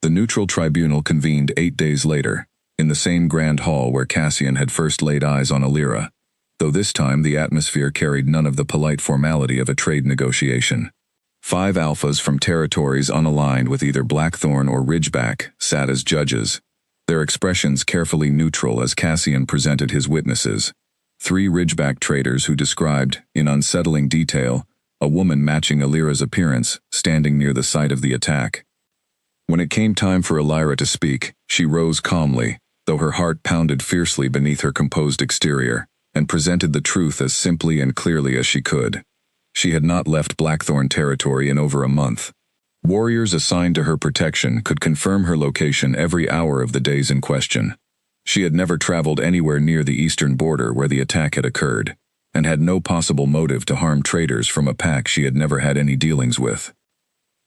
The neutral tribunal convened 8 days later, in the same grand hall where Cassian had first laid eyes on Illyra, though this time the atmosphere carried none of the polite formality of a trade negotiation. 5 alphas from territories unaligned with either Blackthorn or Ridgeback sat as judges, their expressions carefully neutral as Cassian presented his witnesses. 3 Ridgeback traders who described, in unsettling detail, a woman matching Illyra's appearance standing near the site of the attack. When it came time for Illyra to speak, she rose calmly, though her heart pounded fiercely beneath her composed exterior, and presented the truth as simply and clearly as she could. She had not left Blackthorn territory in over a month. Warriors assigned to her protection could confirm her location every hour of the days in question. She had never traveled anywhere near the eastern border where the attack had occurred, and had no possible motive to harm traders from a pack she had never had any dealings with.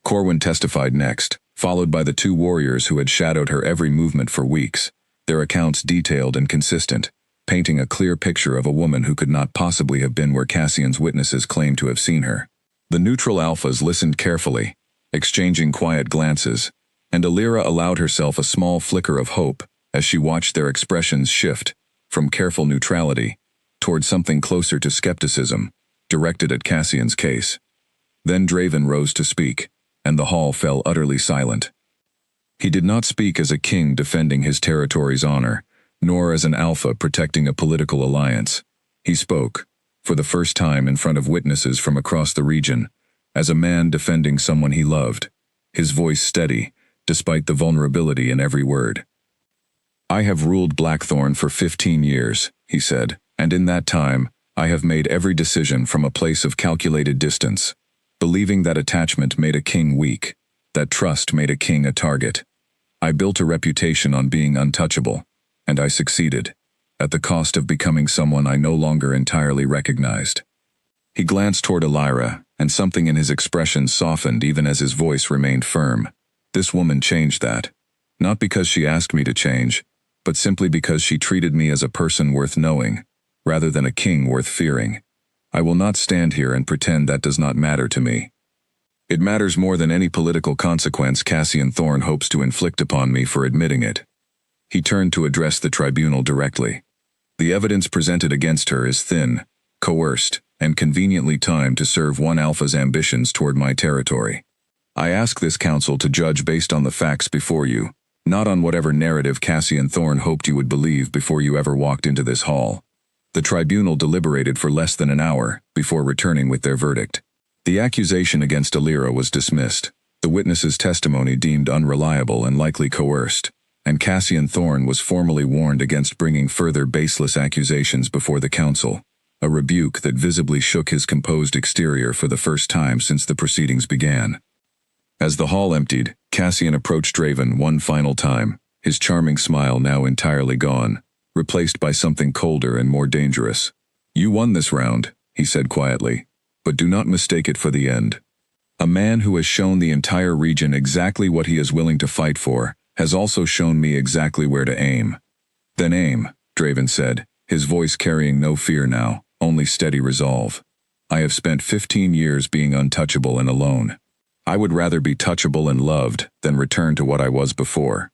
Corwin testified next, followed by the 2 warriors who had shadowed her every movement for weeks, their accounts detailed and consistent, painting a clear picture of a woman who could not possibly have been where Cassian's witnesses claimed to have seen her. The neutral alphas listened carefully, exchanging quiet glances, and Illyra allowed herself a small flicker of hope as she watched their expressions shift from careful neutrality toward something closer to skepticism, directed at Cassian's case. Then Draven rose to speak, and the hall fell utterly silent. He did not speak as a king defending his territory's honor, nor as an alpha protecting a political alliance. He spoke, for the first time in front of witnesses from across the region, as a man defending someone he loved, his voice steady, despite the vulnerability in every word. "I have ruled Blackthorn for 15 years, he said, "and in that time, I have made every decision from a place of calculated distance, believing that attachment made a king weak, that trust made a king a target. I built a reputation on being untouchable, and I succeeded, at the cost of becoming someone I no longer entirely recognized." He glanced toward Illyra, and something in his expression softened even as his voice remained firm. "This woman changed that. Not because she asked me to change, but simply because she treated me as a person worth knowing, rather than a king worth fearing. I will not stand here and pretend that does not matter to me. It matters more than any political consequence Cassian Thorn hopes to inflict upon me for admitting it." He turned to address the tribunal directly. "The evidence presented against her is thin, coerced, and conveniently timed to serve one alpha's ambitions toward my territory. I ask this council to judge based on the facts before you, not on whatever narrative Cassian Thorn hoped you would believe before you ever walked into this hall." The tribunal deliberated for less than an hour before returning with their verdict. The accusation against Illyra was dismissed, The witness's testimony deemed unreliable and likely coerced, and Cassian Thorne was formally warned against bringing further baseless accusations before the council, a rebuke that visibly shook his composed exterior for the first time since the proceedings began. As the hall emptied, Cassian approached Draven one final time, his charming smile now entirely gone, replaced by something colder and more dangerous. "You won this round," he said quietly, "but do not mistake it for the end. A man who has shown the entire region exactly what he is willing to fight for has also shown me exactly where to aim." "Then aim," Draven said, his voice carrying no fear now, only steady resolve. "I have spent 15 years being untouchable and alone. I would rather be touchable and loved than return to what I was before."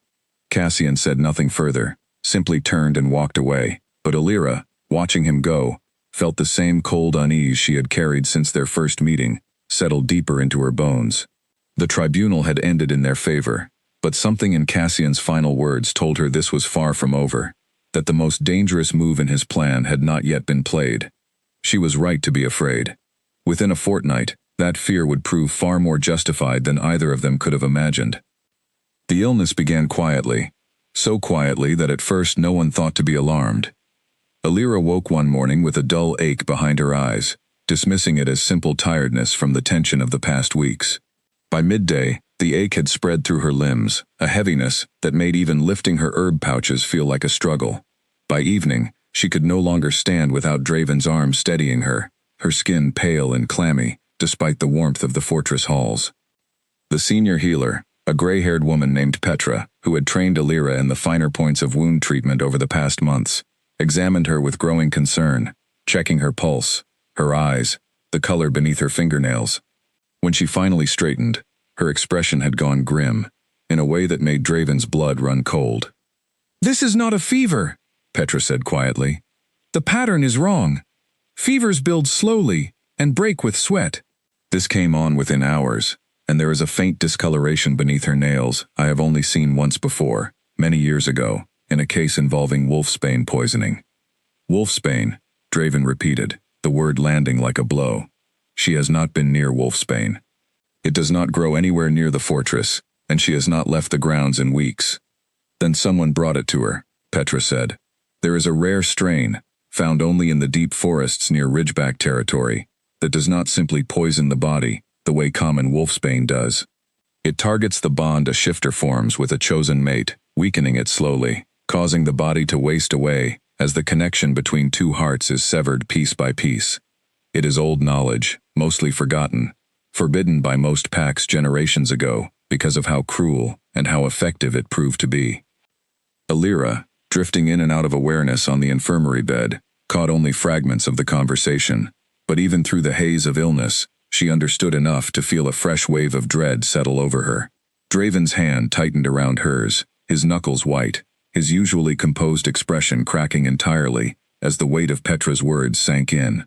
Cassian said nothing further, simply turned and walked away, but Alira, watching him go, felt the same cold unease she had carried since their first meeting, settle deeper into her bones. The tribunal had ended in their favor, but something in Cassian's final words told her this was far from over, that the most dangerous move in his plan had not yet been played. She was right to be afraid. Within a fortnight, that fear would prove far more justified than either of them could have imagined. The illness began quietly, so quietly that at first no one thought to be alarmed. Alira woke one morning with a dull ache behind her eyes, dismissing it as simple tiredness from the tension of the past weeks. By midday, the ache had spread through her limbs, a heaviness that made even lifting her herb pouches feel like a struggle. By evening, she could no longer stand without Draven's arm steadying her, her skin pale and clammy, despite the warmth of the fortress halls. The senior healer, a gray-haired woman named Petra, who had trained Alira in the finer points of wound treatment over the past months, examined her with growing concern, checking her pulse, her eyes, the color beneath her fingernails. When she finally straightened, her expression had gone grim, in a way that made Draven's blood run cold. "This is not a fever," Petra said quietly. "The pattern is wrong. Fevers build slowly and break with sweat." This came on within hours, and there is a faint discoloration beneath her nails I have only seen once before, many years ago, in a case involving wolfsbane poisoning. "Wolfsbane," Draven repeated, the word landing like a blow. "She has not been near wolfsbane. It does not grow anywhere near the fortress, and she has not left the grounds in weeks." "Then someone brought it to her," Petra said. "There is a rare strain, found only in the deep forests near Ridgeback territory, that does not simply poison the body, the way common wolfsbane does. It targets the bond a shifter forms with a chosen mate, weakening it slowly, causing the body to waste away as the connection between two hearts is severed piece by piece. It is old knowledge, mostly forgotten, forbidden by most packs generations ago because of how cruel and how effective it proved to be." Alira, drifting in and out of awareness on the infirmary bed, caught only fragments of the conversation, but even through the haze of illness, she understood enough to feel a fresh wave of dread settle over her. Draven's hand tightened around hers, his knuckles white, his usually composed expression cracking entirely as the weight of Petra's words sank in.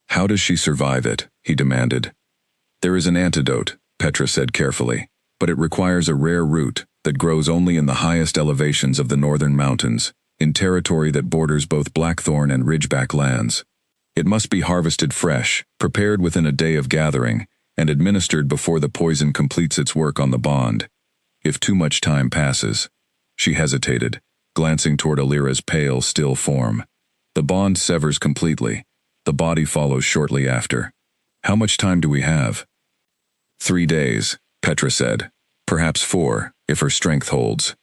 "How does she survive it?" he demanded. "There is an antidote," Petra said carefully, "but it requires a rare root that grows only in the highest elevations of the northern mountains, in territory that borders both Blackthorn and Ridgeback lands. It must be harvested fresh, prepared within a day of gathering, and administered before the poison completes its work on the bond. If too much time passes—" She hesitated, glancing toward Alira's pale, still form. "The bond severs completely. The body follows shortly after. How much time do we have?" 3 days, Petra said. "Perhaps 4, if her strength holds."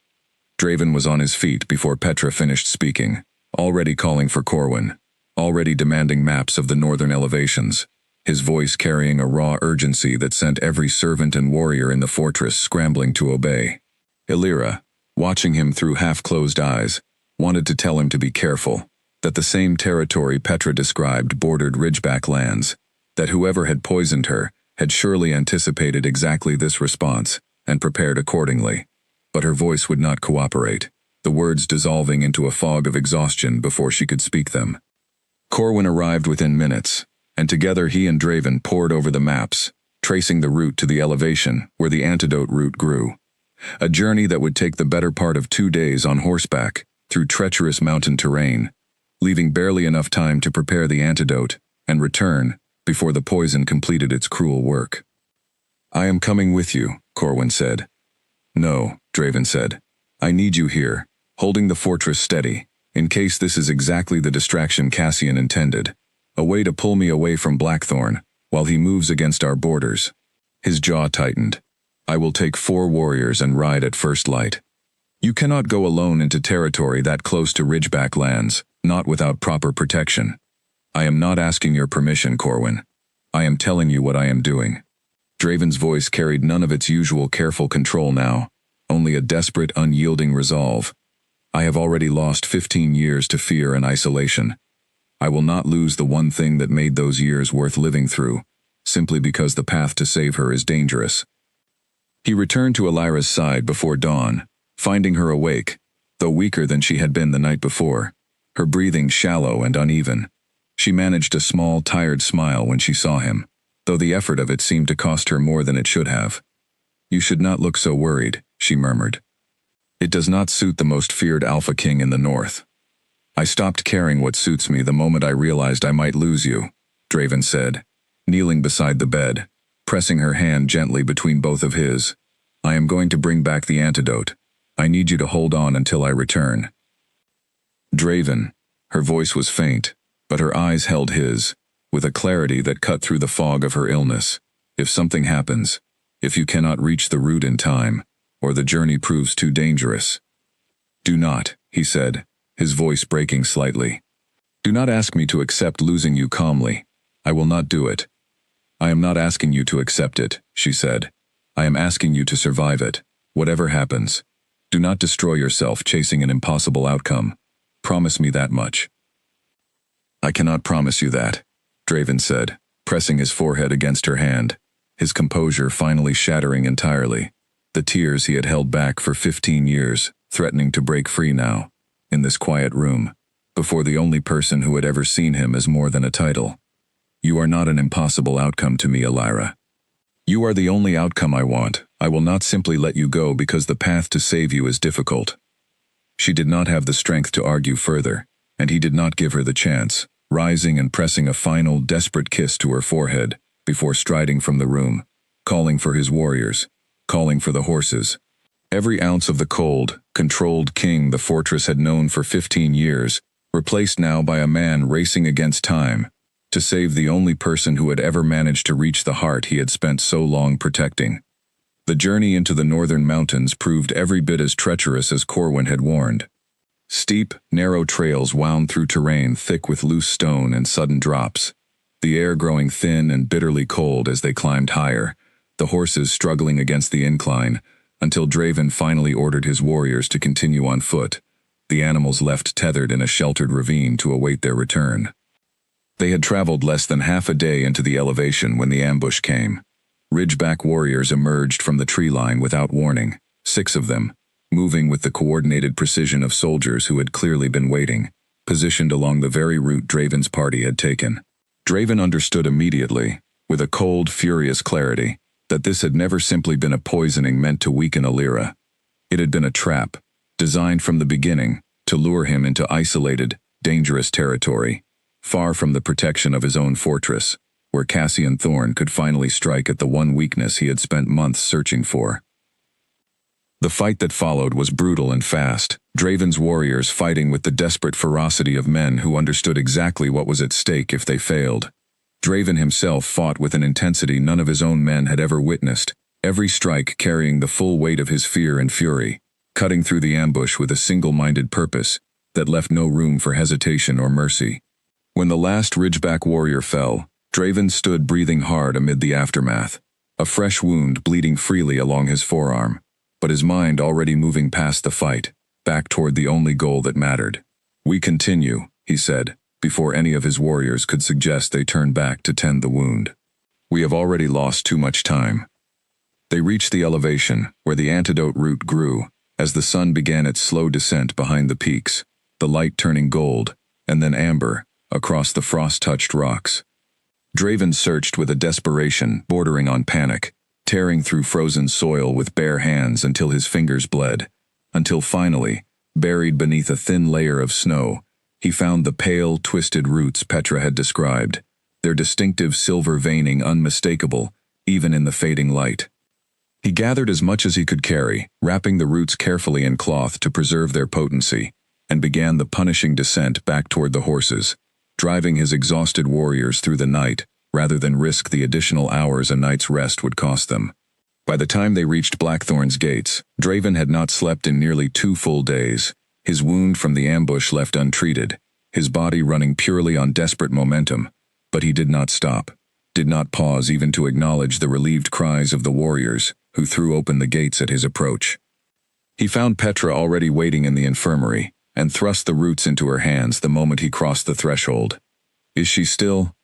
Draven was on his feet before Petra finished speaking, already calling for Corwin, already demanding maps of the northern elevations, his voice carrying a raw urgency that sent every servant and warrior in the fortress scrambling to obey. Alira, watching him through half-closed eyes, wanted to tell him to be careful, that the same territory Petra described bordered Ridgeback lands, that whoever had poisoned her had surely anticipated exactly this response and prepared accordingly. But her voice would not cooperate, the words dissolving into a fog of exhaustion before she could speak them. Corwin arrived within minutes, and together he and Draven pored over the maps, tracing the route to the elevation where the antidote root grew. A journey that would take the better part of 2 days on horseback, through treacherous mountain terrain, leaving barely enough time to prepare the antidote and return before the poison completed its cruel work. I am coming with you, Corwin said. No, Draven said. I need you here, holding the fortress steady, in case this is exactly the distraction Cassian intended. A way to pull me away from Blackthorn, while he moves against our borders. His jaw tightened. I will take 4 warriors and ride at first light. You cannot go alone into territory that close to Ridgeback lands, not without proper protection. I am not asking your permission, Corwin. I am telling you what I am doing. Draven's voice carried none of its usual careful control now, only a desperate, unyielding resolve. I have already lost 15 years to fear and isolation. I will not lose the one thing that made those years worth living through, simply because the path to save her is dangerous. He returned to Elira's side before dawn, finding her awake, though weaker than she had been the night before, her breathing shallow and uneven. She managed a small, tired smile when she saw him, though the effort of it seemed to cost her more than it should have. You should not look so worried, she murmured. It does not suit the most feared Alpha King in the north. I stopped caring what suits me the moment I realized I might lose you, Draven said, kneeling beside the bed, pressing her hand gently between both of his. I am going to bring back the antidote. I need you to hold on until I return. Draven, her voice was faint, but her eyes held his, with a clarity that cut through the fog of her illness. If something happens, if you cannot reach the route in time, or the journey proves too dangerous. Do not, he said, his voice breaking slightly. Do not ask me to accept losing you calmly. I will not do it. I am not asking you to accept it, she said. I am asking you to survive it, whatever happens. Do not destroy yourself chasing an impossible outcome. Promise me that much. I cannot promise you that, Draven said, pressing his forehead against her hand, his composure finally shattering entirely. The tears he had held back for 15 years, threatening to break free now, in this quiet room, before the only person who had ever seen him as more than a title. You are not an impossible outcome to me, Elira. You are the only outcome I want. I will not simply let you go because the path to save you is difficult. She did not have the strength to argue further, and he did not give her the chance, rising and pressing a final, desperate kiss to her forehead, before striding from the room, calling for his warriors, calling for the horses. Every ounce of the cold, controlled king the fortress had known for 15 years, replaced now by a man racing against time, to save the only person who had ever managed to reach the heart he had spent so long protecting. The journey into the northern mountains proved every bit as treacherous as Corwin had warned. Steep, narrow trails wound through terrain thick with loose stone and sudden drops, the air growing thin and bitterly cold as they climbed higher, the horses struggling against the incline, until Draven finally ordered his warriors to continue on foot, the animals left tethered in a sheltered ravine to await their return. They had traveled less than half a day into the elevation when the ambush came. Ridgeback warriors emerged from the tree line without warning, 6 of them, moving with the coordinated precision of soldiers who had clearly been waiting, positioned along the very route Draven's party had taken. Draven understood immediately, with a cold, furious clarity, that this had never simply been a poisoning meant to weaken Elira. It had been a trap, designed from the beginning, to lure him into isolated, dangerous territory, far from the protection of his own fortress, where Cassian Thorn could finally strike at the one weakness he had spent months searching for. The fight that followed was brutal and fast, Draven's warriors fighting with the desperate ferocity of men who understood exactly what was at stake if they failed. Draven himself fought with an intensity none of his own men had ever witnessed, every strike carrying the full weight of his fear and fury, cutting through the ambush with a single-minded purpose that left no room for hesitation or mercy. When the last Ridgeback warrior fell, Draven stood breathing hard amid the aftermath, a fresh wound bleeding freely along his forearm, but his mind already moving past the fight, back toward the only goal that mattered. We continue, he said, before any of his warriors could suggest they turn back to tend the wound. We have already lost too much time. They reached the elevation, where the antidote root grew, as the sun began its slow descent behind the peaks, the light turning gold, and then amber, across the frost-touched rocks. Draven searched with a desperation bordering on panic, tearing through frozen soil with bare hands until his fingers bled, until finally, buried beneath a thin layer of snow, he found the pale, twisted roots Petra had described, their distinctive silver veining unmistakable, even in the fading light. He gathered as much as he could carry, wrapping the roots carefully in cloth to preserve their potency, and began the punishing descent back toward the horses, driving his exhausted warriors through the night rather than risk the additional hours a night's rest would cost them. By the time they reached Blackthorn's gates, Draven had not slept in nearly 2 full days, his wound from the ambush left untreated, his body running purely on desperate momentum, but he did not stop, did not pause even to acknowledge the relieved cries of the warriors, who threw open the gates at his approach. He found Petra already waiting in the infirmary, and thrust the roots into her hands the moment he crossed the threshold. "Is she still?"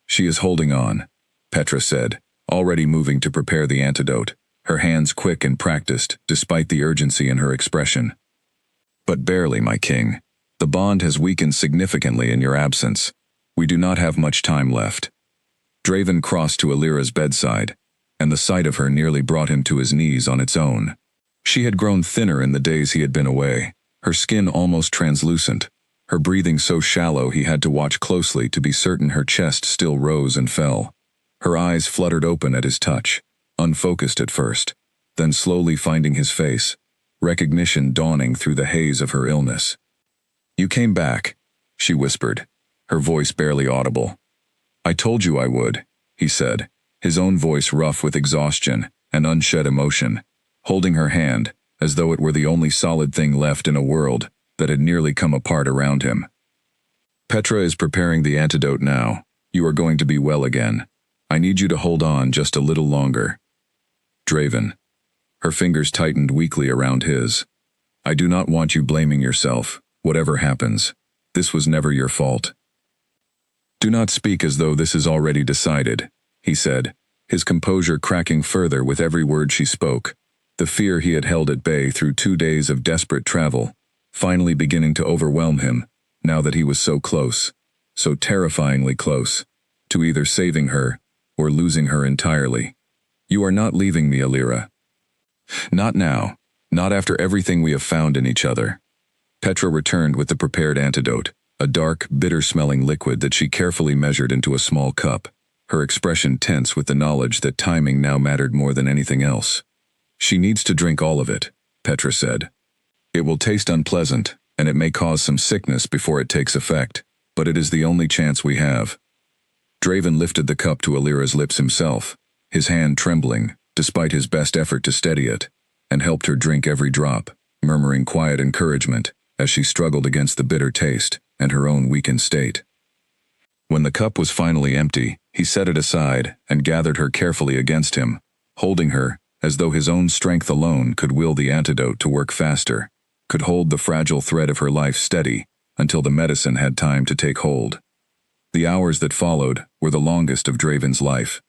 "She is holding on," Petra said, already moving to prepare the antidote, her hands quick and practiced, despite the urgency in her expression. "But barely, my king. The bond has weakened significantly in your absence. We do not have much time left." Draven crossed to Alira's bedside, and the sight of her nearly brought him to his knees on its own. She had grown thinner in the days he had been away, her skin almost translucent, her breathing so shallow he had to watch closely to be certain her chest still rose and fell. Her eyes fluttered open at his touch, unfocused at first, then slowly finding his face, recognition dawning through the haze of her illness. "You came back," she whispered, her voice barely audible. "I told you I would," he said, his own voice rough with exhaustion and unshed emotion, holding her hand as though it were the only solid thing left in a world that had nearly come apart around him. "Petra is preparing the antidote now. You are going to be well again. I need you to hold on just a little longer." "Draven." Her fingers tightened weakly around his. "I do not want you blaming yourself, whatever happens. This was never your fault." "Do not speak as though this is already decided," he said, his composure cracking further with every word she spoke, the fear he had held at bay through 2 days of desperate travel, finally beginning to overwhelm him, now that he was so close, so terrifyingly close, to either saving her or losing her entirely. "You are not leaving me, Alira." "Not now, not after everything we have found in each other." Petra returned with the prepared antidote, a dark, bitter-smelling liquid that she carefully measured into a small cup, her expression tense with the knowledge that timing now mattered more than anything else. "She needs to drink all of it," Petra said. "It will taste unpleasant, and it may cause some sickness before it takes effect, but it is the only chance we have." Draven lifted the cup to Alira's lips himself, his hand trembling, despite his best effort to steady it, and helped her drink every drop, murmuring quiet encouragement as she struggled against the bitter taste and her own weakened state. When the cup was finally empty, he set it aside and gathered her carefully against him, holding her as though his own strength alone could will the antidote to work faster, could hold the fragile thread of her life steady until the medicine had time to take hold. The hours that followed were the longest of Draven's life.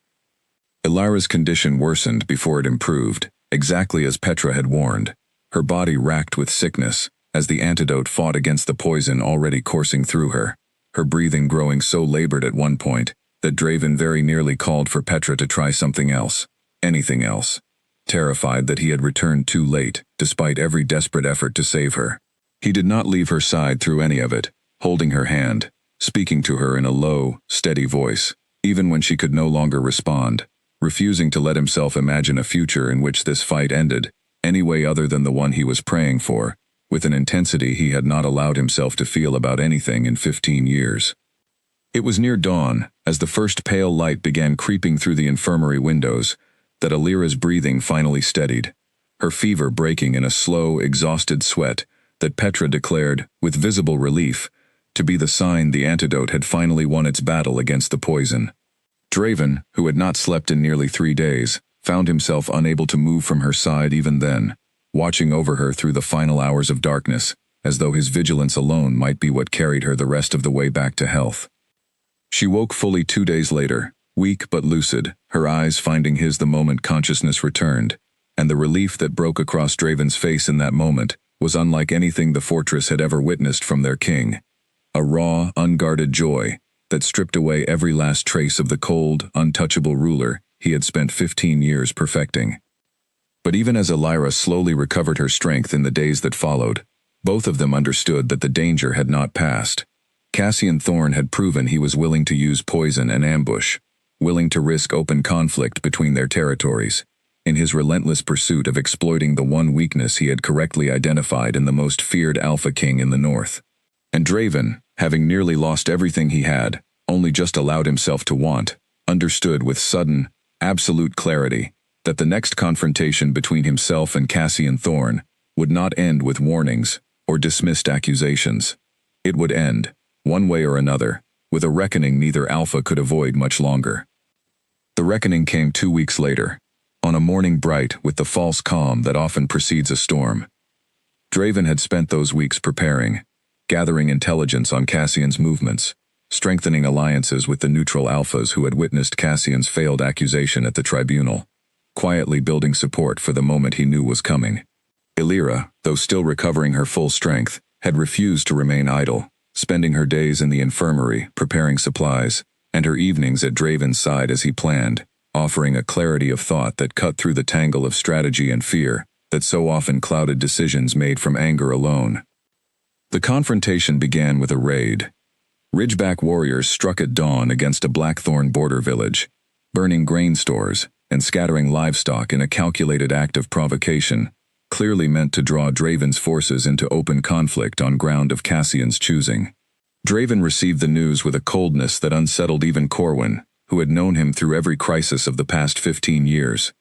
Alira's condition worsened before it improved, exactly as Petra had warned, her body racked with sickness as the antidote fought against the poison already coursing through her, her breathing growing so labored at one point that Draven very nearly called for Petra to try something else, anything else, terrified that he had returned too late, despite every desperate effort to save her. He did not leave her side through any of it, holding her hand, speaking to her in a low, steady voice, even when she could no longer respond, refusing to let himself imagine a future in which this fight ended, any way other than the one he was praying for, with an intensity he had not allowed himself to feel about anything in 15 years. It was near dawn, as the first pale light began creeping through the infirmary windows, that Alira's breathing finally steadied, her fever breaking in a slow, exhausted sweat that Petra declared, with visible relief, to be the sign the antidote had finally won its battle against the poison. Draven, who had not slept in nearly 3 days, found himself unable to move from her side even then, watching over her through the final hours of darkness, as though his vigilance alone might be what carried her the rest of the way back to health. She woke fully 2 days later, weak but lucid, her eyes finding his the moment consciousness returned, and the relief that broke across Draven's face in that moment was unlike anything the fortress had ever witnessed from their king. A raw, unguarded joy that stripped away every last trace of the cold, untouchable ruler he had spent 15 years perfecting. But even as Alira slowly recovered her strength in the days that followed, both of them understood that the danger had not passed. Cassian Thorne had proven he was willing to use poison and ambush. willing to risk open conflict between their territories, in his relentless pursuit of exploiting the one weakness he had correctly identified in the most feared Alpha King in the north. And Draven, having nearly lost everything he had, only just allowed himself to want, understood with sudden, absolute clarity that the next confrontation between himself and Cassian Thorne would not end with warnings or dismissed accusations. It would end, one way or another, with a reckoning neither Alpha could avoid much longer. The reckoning came 2 weeks later, on a morning bright with the false calm that often precedes a storm. Draven had spent those weeks preparing, gathering intelligence on Cassian's movements, strengthening alliances with the neutral Alphas who had witnessed Cassian's failed accusation at the tribunal, quietly building support for the moment he knew was coming. Illyra, though still recovering her full strength, had refused to remain idle, spending her days in the infirmary preparing supplies, and her evenings at Draven's side as he planned, offering a clarity of thought that cut through the tangle of strategy and fear that so often clouded decisions made from anger alone. The confrontation began with a raid. Ridgeback warriors struck at dawn against a Blackthorn border village, burning grain stores and scattering livestock in a calculated act of provocation, clearly meant to draw Draven's forces into open conflict on ground of Cassian's choosing. Draven received the news with a coldness that unsettled even Corwin, who had known him through every crisis of the past 15 years.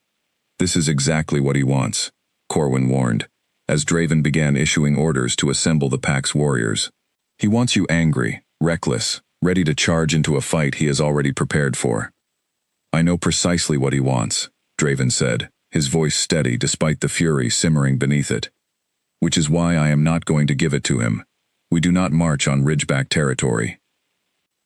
"This is exactly what he wants," Corwin warned, as Draven began issuing orders to assemble the pack's warriors. "He wants you angry, reckless, ready to charge into a fight he has already prepared for." "I know precisely what he wants," Draven said, his voice steady despite the fury simmering beneath it. "Which is why I am not going to give it to him. We do not march on Ridgeback territory.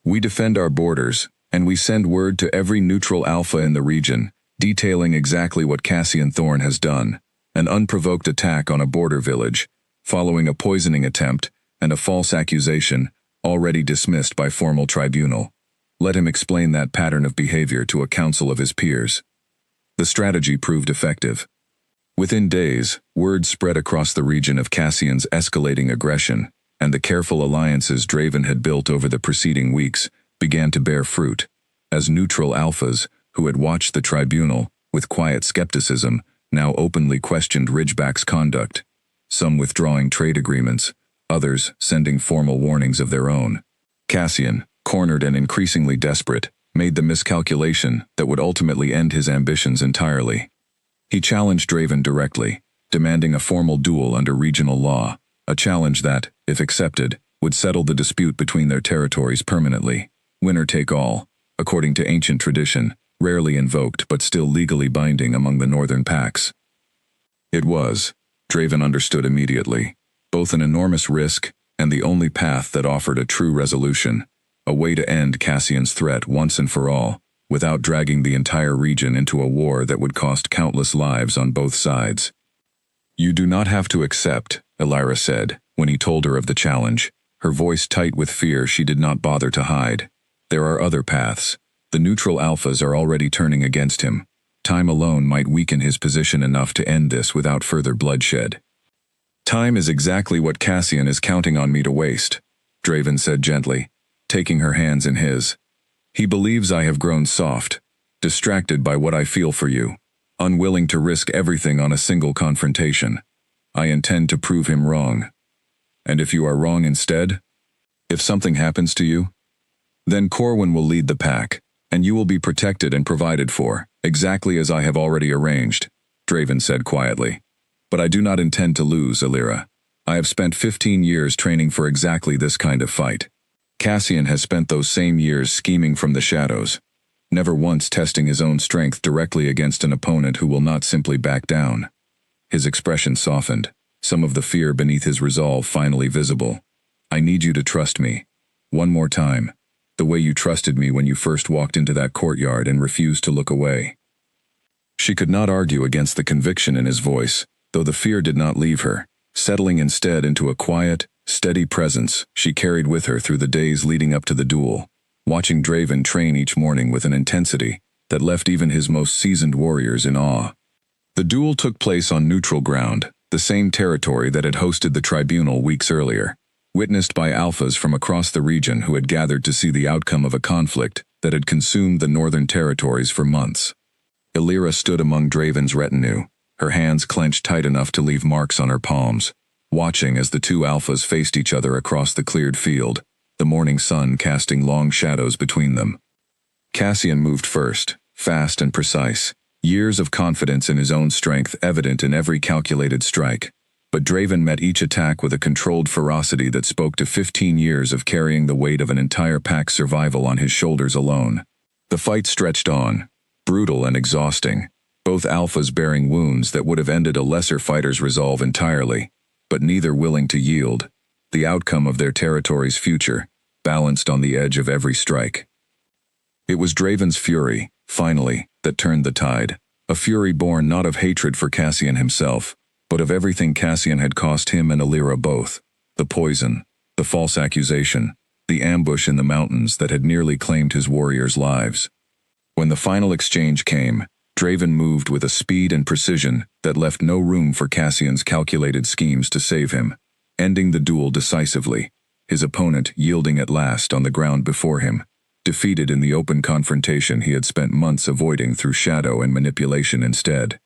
We defend our borders, and we send word to every neutral Alpha in the region, detailing exactly what Cassian Thorne has done, an unprovoked attack on a border village, following a poisoning attempt and a false accusation, already dismissed by formal tribunal. Let him explain that pattern of behavior to a council of his peers." The strategy proved effective. Within days, word spread across the region of Cassian's escalating aggression, and the careful alliances Draven had built over the preceding weeks began to bear fruit, as neutral Alphas, who had watched the tribunal with quiet skepticism, now openly questioned Ridgeback's conduct, some withdrawing trade agreements, others sending formal warnings of their own. Cassian, cornered and increasingly desperate, made the miscalculation that would ultimately end his ambitions entirely. He challenged Draven directly, demanding a formal duel under regional law, a challenge that, if accepted, would settle the dispute between their territories permanently. Winner take all, according to ancient tradition, rarely invoked but still legally binding among the northern packs. It was, Draven understood immediately, both an enormous risk and the only path that offered a true resolution, a way to end Cassian's threat once and for all, without dragging the entire region into a war that would cost countless lives on both sides. "You do not have to accept," Illyra said, when he told her of the challenge, her voice tight with fear she did not bother to hide. "There are other paths. The neutral Alphas are already turning against him. Time alone might weaken his position enough to end this without further bloodshed." "Time is exactly what Cassian is counting on me to waste," Draven said gently, taking her hands in his. "He believes I have grown soft, distracted by what I feel for you, unwilling to risk everything on a single confrontation. I intend to prove him wrong. And if you are wrong instead, if something happens to you, then Corwin will lead the pack, and you will be protected and provided for, exactly as I have already arranged," Draven said quietly. "But I do not intend to lose, Illyra. I have spent 15 years training for exactly this kind of fight. Cassian has spent those same years scheming from the shadows, never once testing his own strength directly against an opponent who will not simply back down." His expression softened, some of the fear beneath his resolve finally visible. "I need you to trust me. One more time. The way you trusted me when you first walked into that courtyard and refused to look away." She could not argue against the conviction in his voice, though the fear did not leave her, settling instead into a quiet, steady presence she carried with her through the days leading up to the duel, watching Draven train each morning with an intensity that left even his most seasoned warriors in awe. The duel took place on neutral ground, the same territory that had hosted the tribunal weeks earlier, witnessed by Alphas from across the region who had gathered to see the outcome of a conflict that had consumed the northern territories for months. Illyra stood among Draven's retinue, her hands clenched tight enough to leave marks on her palms, watching as the two alphas faced each other across the cleared field, the morning sun casting long shadows between them. Cassian moved first, fast and precise, years of confidence in his own strength evident in every calculated strike. But Draven met each attack with a controlled ferocity that spoke to 15 years of carrying the weight of an entire pack's survival on his shoulders alone. The fight stretched on, brutal and exhausting, both alphas bearing wounds that would have ended a lesser fighter's resolve entirely, but neither willing to yield. The outcome of their territory's future, balanced on the edge of every strike. It was Draven's fury, finally, that turned the tide, a fury born not of hatred for Cassian himself, but of everything Cassian had cost him and Illyra both, the poison, the false accusation, the ambush in the mountains that had nearly claimed his warriors' lives. When the final exchange came, Draven moved with a speed and precision that left no room for Cassian's calculated schemes to save him, ending the duel decisively, his opponent yielding at last on the ground before him, defeated in the open confrontation he had spent months avoiding through shadow and manipulation instead.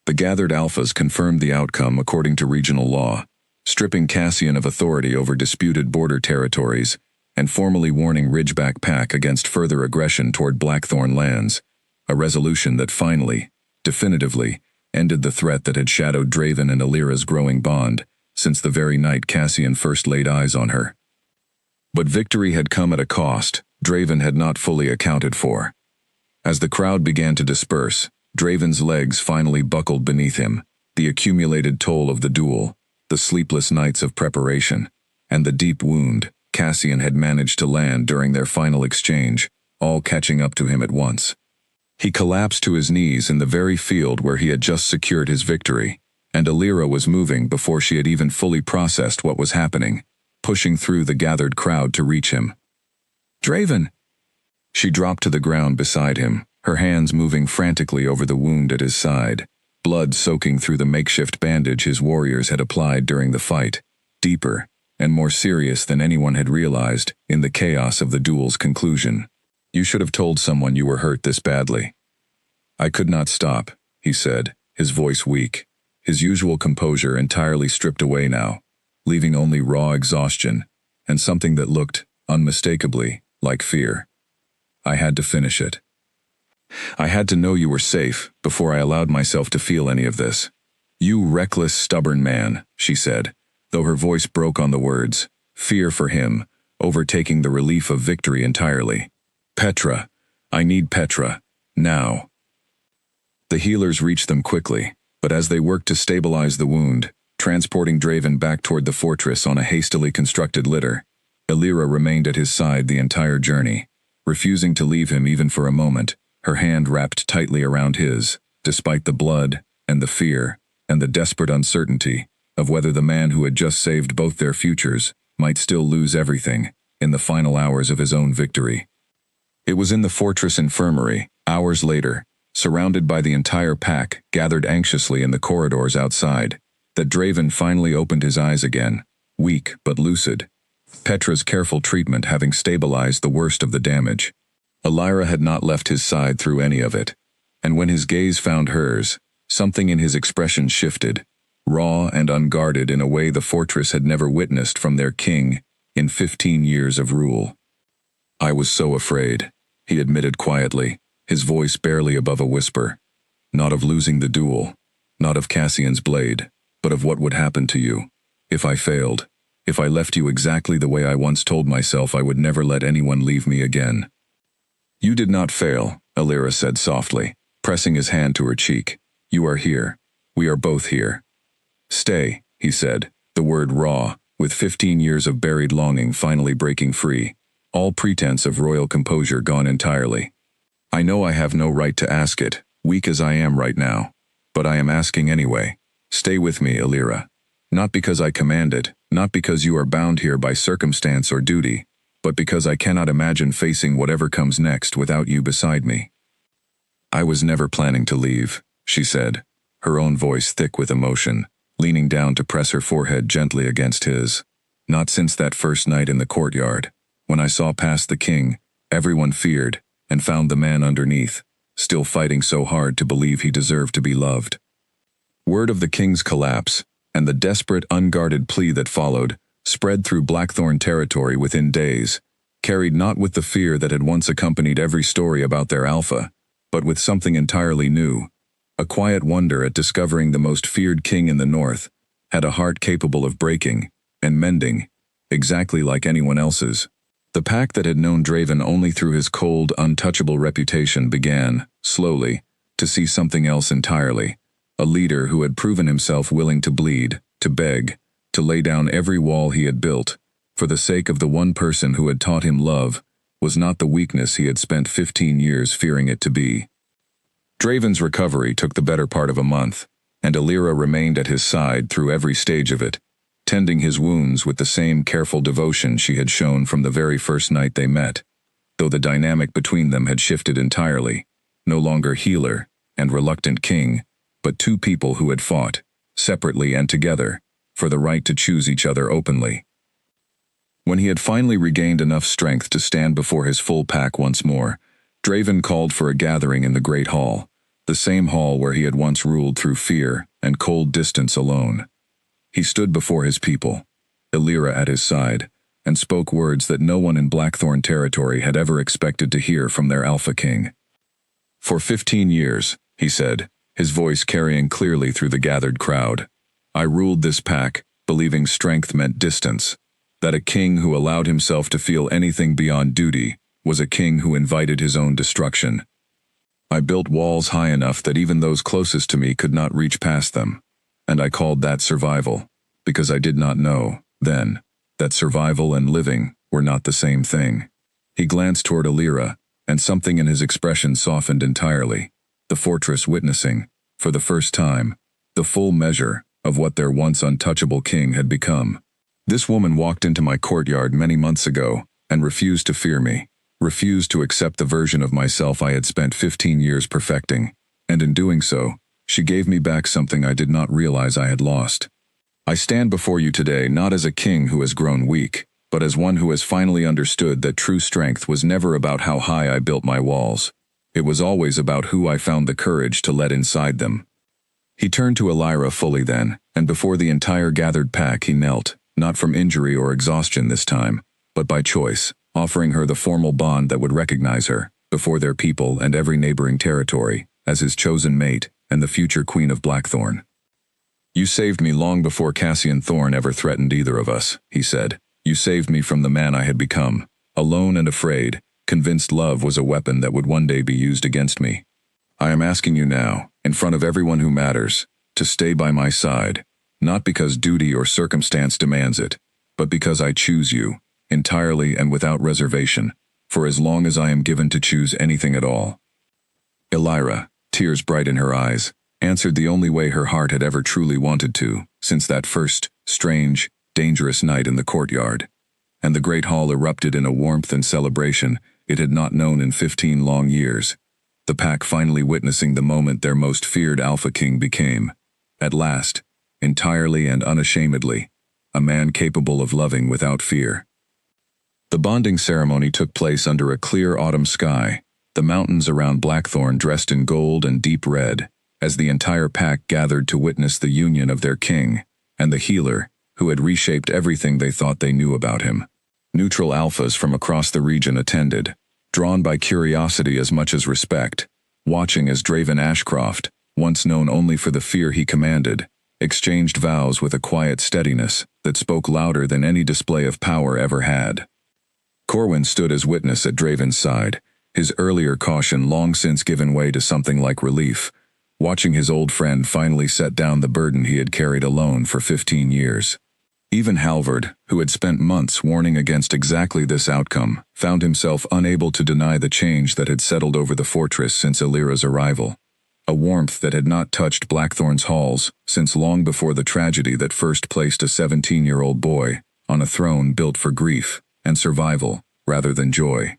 The gathered alphas confirmed the outcome according to regional law, stripping Cassian of authority over disputed border territories and formally warning Ridgeback Pack against further aggression toward Blackthorn lands, a resolution that finally, definitively, ended the threat that had shadowed Draven and Illyra's growing bond since the very night Cassian first laid eyes on her. But victory had come at a cost Draven had not fully accounted for. As the crowd began to disperse, Draven's legs finally buckled beneath him, the accumulated toll of the duel, the sleepless nights of preparation, and the deep wound Cassian had managed to land during their final exchange, all catching up to him at once. He collapsed to his knees in the very field where he had just secured his victory, and Illyra was moving before she had even fully processed what was happening, pushing through the gathered crowd to reach him. "Draven!" She dropped to the ground beside him, her hands moving frantically over the wound at his side, blood soaking through the makeshift bandage his warriors had applied during the fight, deeper and more serious than anyone had realized in the chaos of the duel's conclusion. "You should have told someone you were hurt this badly." "I could not stop," he said, his voice weak, his usual composure entirely stripped away now, leaving only raw exhaustion and something that looked, unmistakably, like fear. "I had to finish it. I had to know you were safe before I allowed myself to feel any of this." "You reckless, stubborn man," she said, though her voice broke on the words, fear for him, overtaking the relief of victory entirely. "Petra. I need Petra. Now." The healers reached them quickly, but as they worked to stabilize the wound, transporting Draven back toward the fortress on a hastily constructed litter, Illyra remained at his side the entire journey, refusing to leave him even for a moment, her hand wrapped tightly around his, despite the blood and the fear and the desperate uncertainty of whether the man who had just saved both their futures might still lose everything in the final hours of his own victory. It was in the fortress infirmary, hours later, surrounded by the entire pack gathered anxiously in the corridors outside, that Draven finally opened his eyes again, weak but lucid, Petra's careful treatment having stabilized the worst of the damage. Illyra had not left his side through any of it, and when his gaze found hers, something in his expression shifted, raw and unguarded in a way the fortress had never witnessed from their king in 15 years of rule. "I was so afraid," he admitted quietly, his voice barely above a whisper. "Not of losing the duel, not of Cassian's blade, but of what would happen to you, if I failed, if I left you exactly the way I once told myself I would never let anyone leave me again." "You did not fail," Illyra said softly, pressing his hand to her cheek. "You are here. We are both here." "Stay," he said, the word raw, with 15 years of buried longing finally breaking free, all pretense of royal composure gone entirely. "I know I have no right to ask it, weak as I am right now, but I am asking anyway. Stay with me, Illyra. Not because I command it, not because you are bound here by circumstance or duty, but because I cannot imagine facing whatever comes next without you beside me." "I was never planning to leave," she said, her own voice thick with emotion, leaning down to press her forehead gently against his. "Not since that first night in the courtyard, when I saw past the king, Everyone feared, and found the man underneath, still fighting so hard to believe he deserved to be loved. Word of the king's collapse, and the desperate, unguarded plea that followed, spread through Blackthorn territory within days, carried not with the fear that had once accompanied every story about their alpha, but with something entirely new. A quiet wonder at discovering the most feared king in the north had a heart capable of breaking and mending, exactly like anyone else's. The pack that had known Draven only through his cold, untouchable reputation began, slowly, to see something else entirely. A leader who had proven himself willing to bleed, to beg, to lay down every wall he had built, for the sake of the one person who had taught him love, was not the weakness he had spent 15 years fearing it to be. Draven's recovery took the better part of a month, and Alira remained at his side through every stage of it, tending his wounds with the same careful devotion she had shown from the very first night they met, though the dynamic between them had shifted entirely, no longer healer and reluctant king, but two people who had fought, separately and together, for the right to choose each other openly. When he had finally regained enough strength to stand before his full pack once more, Draven called for a gathering in the Great Hall, the same hall where he had once ruled through fear and cold distance alone. He stood before his people, Alira at his side, and spoke words that no one in Blackthorn territory had ever expected to hear from their Alpha King. For 15 years, he said, his voice carrying clearly through the gathered crowd, I ruled this pack, believing strength meant distance, that a king who allowed himself to feel anything beyond duty was a king who invited his own destruction. I built walls high enough that even those closest to me could not reach past them, and I called that survival, because I did not know, then, that survival and living were not the same thing. He glanced toward Alira, and something in his expression softened entirely, the fortress witnessing, for the first time, the full measure of what their once untouchable king had become. This woman walked into my courtyard many months ago and refused to fear me, refused to accept the version of myself I had spent 15 years perfecting, and in doing so, she gave me back something I did not realize I had lost. I stand before you today not as a king who has grown weak, but as one who has finally understood that true strength was never about how high I built my walls. It was always about who I found the courage to let inside them. He turned to Alira fully then, and before the entire gathered pack he knelt, not from injury or exhaustion this time, but by choice, offering her the formal bond that would recognize her, before their people and every neighboring territory, as his chosen mate and the future queen of Blackthorn. You saved me long before Cassian Thorn ever threatened either of us, he said. You saved me from the man I had become, alone and afraid, convinced love was a weapon that would one day be used against me. I am asking you now, in front of everyone who matters, to stay by my side, not because duty or circumstance demands it, but because I choose you, entirely and without reservation, for as long as I am given to choose anything at all. Alira, tears bright in her eyes, answered the only way her heart had ever truly wanted to, since that first, strange, dangerous night in the courtyard. And the great hall erupted in a warmth and celebration it had not known in 15 long years, the pack finally witnessing the moment their most feared Alpha King became, at last, entirely and unashamedly, a man capable of loving without fear. The bonding ceremony took place under a clear autumn sky, the mountains around Blackthorn dressed in gold and deep red, as the entire pack gathered to witness the union of their king and the healer who had reshaped everything they thought they knew about him. Neutral alphas from across the region attended, drawn by curiosity as much as respect, watching as Draven Ashcroft, once known only for the fear he commanded, exchanged vows with a quiet steadiness that spoke louder than any display of power ever had. Corwin stood as witness at Draven's side, his earlier caution long since given way to something like relief, watching his old friend finally set down the burden he had carried alone for 15 years. Even Halvard, who had spent months warning against exactly this outcome, found himself unable to deny the change that had settled over the fortress since Alira's arrival, a warmth that had not touched Blackthorn's halls since long before the tragedy that first placed a 17-year-old boy on a throne built for grief and survival rather than joy.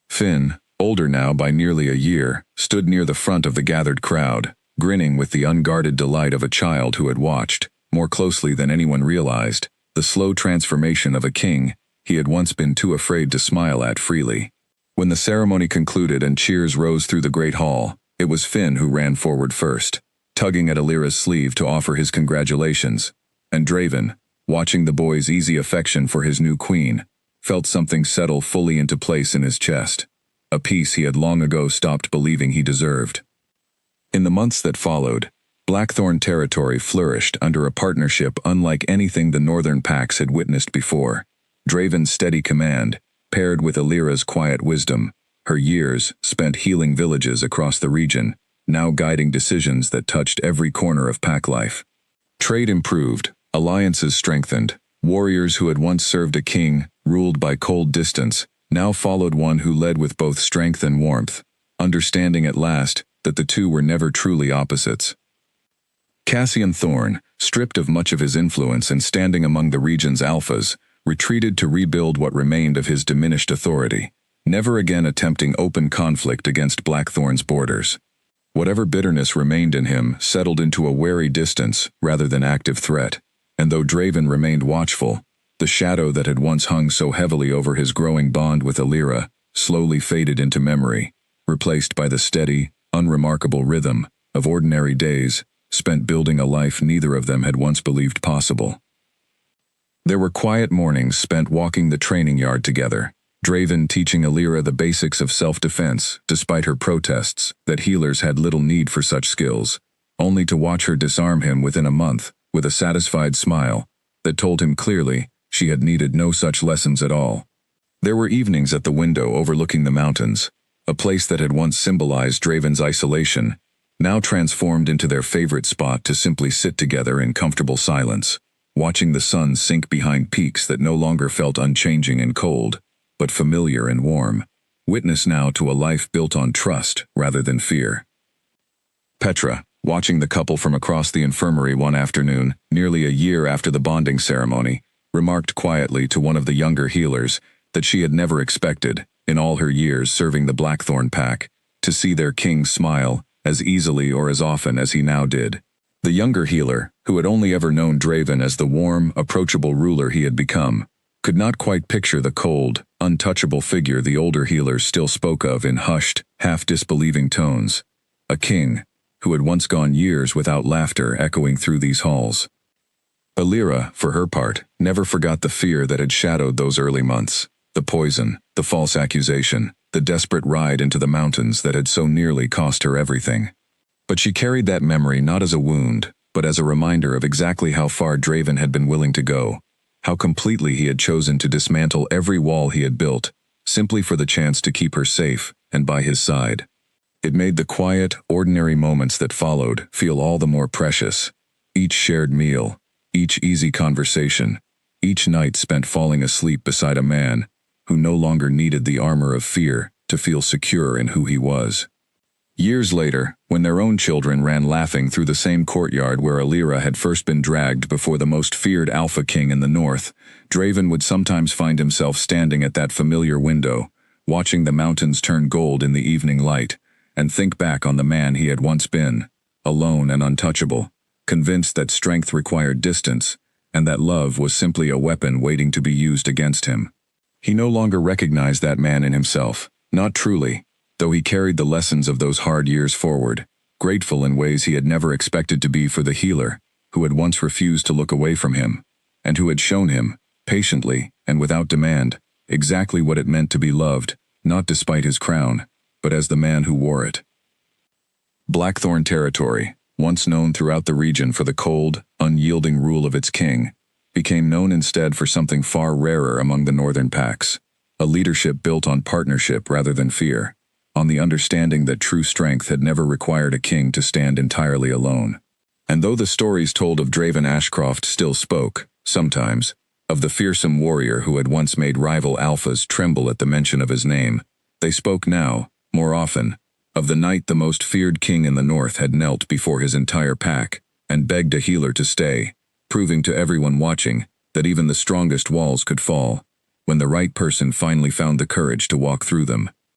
Finn, older now by nearly a year, stood near the front of the gathered crowd, grinning with the unguarded delight of a child who had watched, more closely than anyone realized, the slow transformation of a king he had once been too afraid to smile at freely. When the ceremony concluded and cheers rose through the great hall, it was Finn who ran forward first, tugging at Alira's sleeve to offer his congratulations, and Draven, watching the boy's easy affection for his new queen, felt something settle fully into place in his chest, a peace he had long ago stopped believing he deserved. In the months that followed, Blackthorn territory flourished under a partnership unlike anything the northern packs had witnessed before. Draven's steady command, paired with Alira's quiet wisdom, her years spent healing villages across the region, now guiding decisions that touched every corner of pack life. Trade improved, alliances strengthened, warriors who had once served a king, ruled by cold distance, now followed one who led with both strength and warmth, understanding at last that the two were never truly opposites. Cassian Thorn, stripped of much of his influence and standing among the region's alphas, retreated to rebuild what remained of his diminished authority, never again attempting open conflict against Blackthorn's borders. Whatever bitterness remained in him settled into a wary distance rather than active threat, and though Draven remained watchful, the shadow that had once hung so heavily over his growing bond with Alira slowly faded into memory, replaced by the steady, unremarkable rhythm of ordinary days spent building a life neither of them had once believed possible. There were quiet mornings spent walking the training yard together, Draven teaching Alira the basics of self-defense despite her protests that healers had little need for such skills, only to watch her disarm him within a month with a satisfied smile that told him clearly she had needed no such lessons at all. There were evenings at the window overlooking the mountains, a place that had once symbolized Draven's isolation, now transformed into their favorite spot to simply sit together in comfortable silence, watching the sun sink behind peaks that no longer felt unchanging and cold, but familiar and warm, witness now to a life built on trust rather than fear. Petra, watching the couple from across the infirmary one afternoon, nearly a year after the bonding ceremony, remarked quietly to one of the younger healers that she had never expected, in all her years serving the Blackthorn pack, to see their king smile as easily or as often as he now did. The younger healer, who had only ever known Draven as the warm, approachable ruler he had become, could not quite picture the cold, untouchable figure the older healers still spoke of in hushed, half-disbelieving tones. A king, who had once gone years without laughter echoing through these halls. Alira, for her part, never forgot the fear that had shadowed those early months, the poison, the false accusation, the desperate ride into the mountains that had so nearly cost her everything. But she carried that memory not as a wound, but as a reminder of exactly how far Draven had been willing to go, how completely he had chosen to dismantle every wall he had built, simply for the chance to keep her safe and by his side. It made the quiet, ordinary moments that followed feel all the more precious. Each shared meal, each easy conversation, each night spent falling asleep beside a man who no longer needed the armor of fear to feel secure in who he was. Years later, when their own children ran laughing through the same courtyard where Alira had first been dragged before the most feared Alpha King in the north, Draven would sometimes find himself standing at that familiar window, watching the mountains turn gold in the evening light, and think back on the man he had once been, alone and untouchable, convinced that strength required distance, and that love was simply a weapon waiting to be used against him. He no longer recognized that man in himself, not truly, though he carried the lessons of those hard years forward, grateful in ways he had never expected to be for the healer, who had once refused to look away from him, and who had shown him, patiently and without demand, exactly what it meant to be loved, not despite his crown, but as the man who wore it. Blackthorn territory, once known throughout the region for the cold, unyielding rule of its king, became known instead for something far rarer among the northern packs, a leadership built on partnership rather than fear, on the understanding that true strength had never required a king to stand entirely alone. And though the stories told of Draven Ashcroft still spoke, sometimes, of the fearsome warrior who had once made rival alphas tremble at the mention of his name, they spoke now, more often, of the night the most feared king in the north had knelt before his entire pack and begged a healer to stay, proving to everyone watching that even the strongest walls could fall, when the right person finally found the courage to walk through them.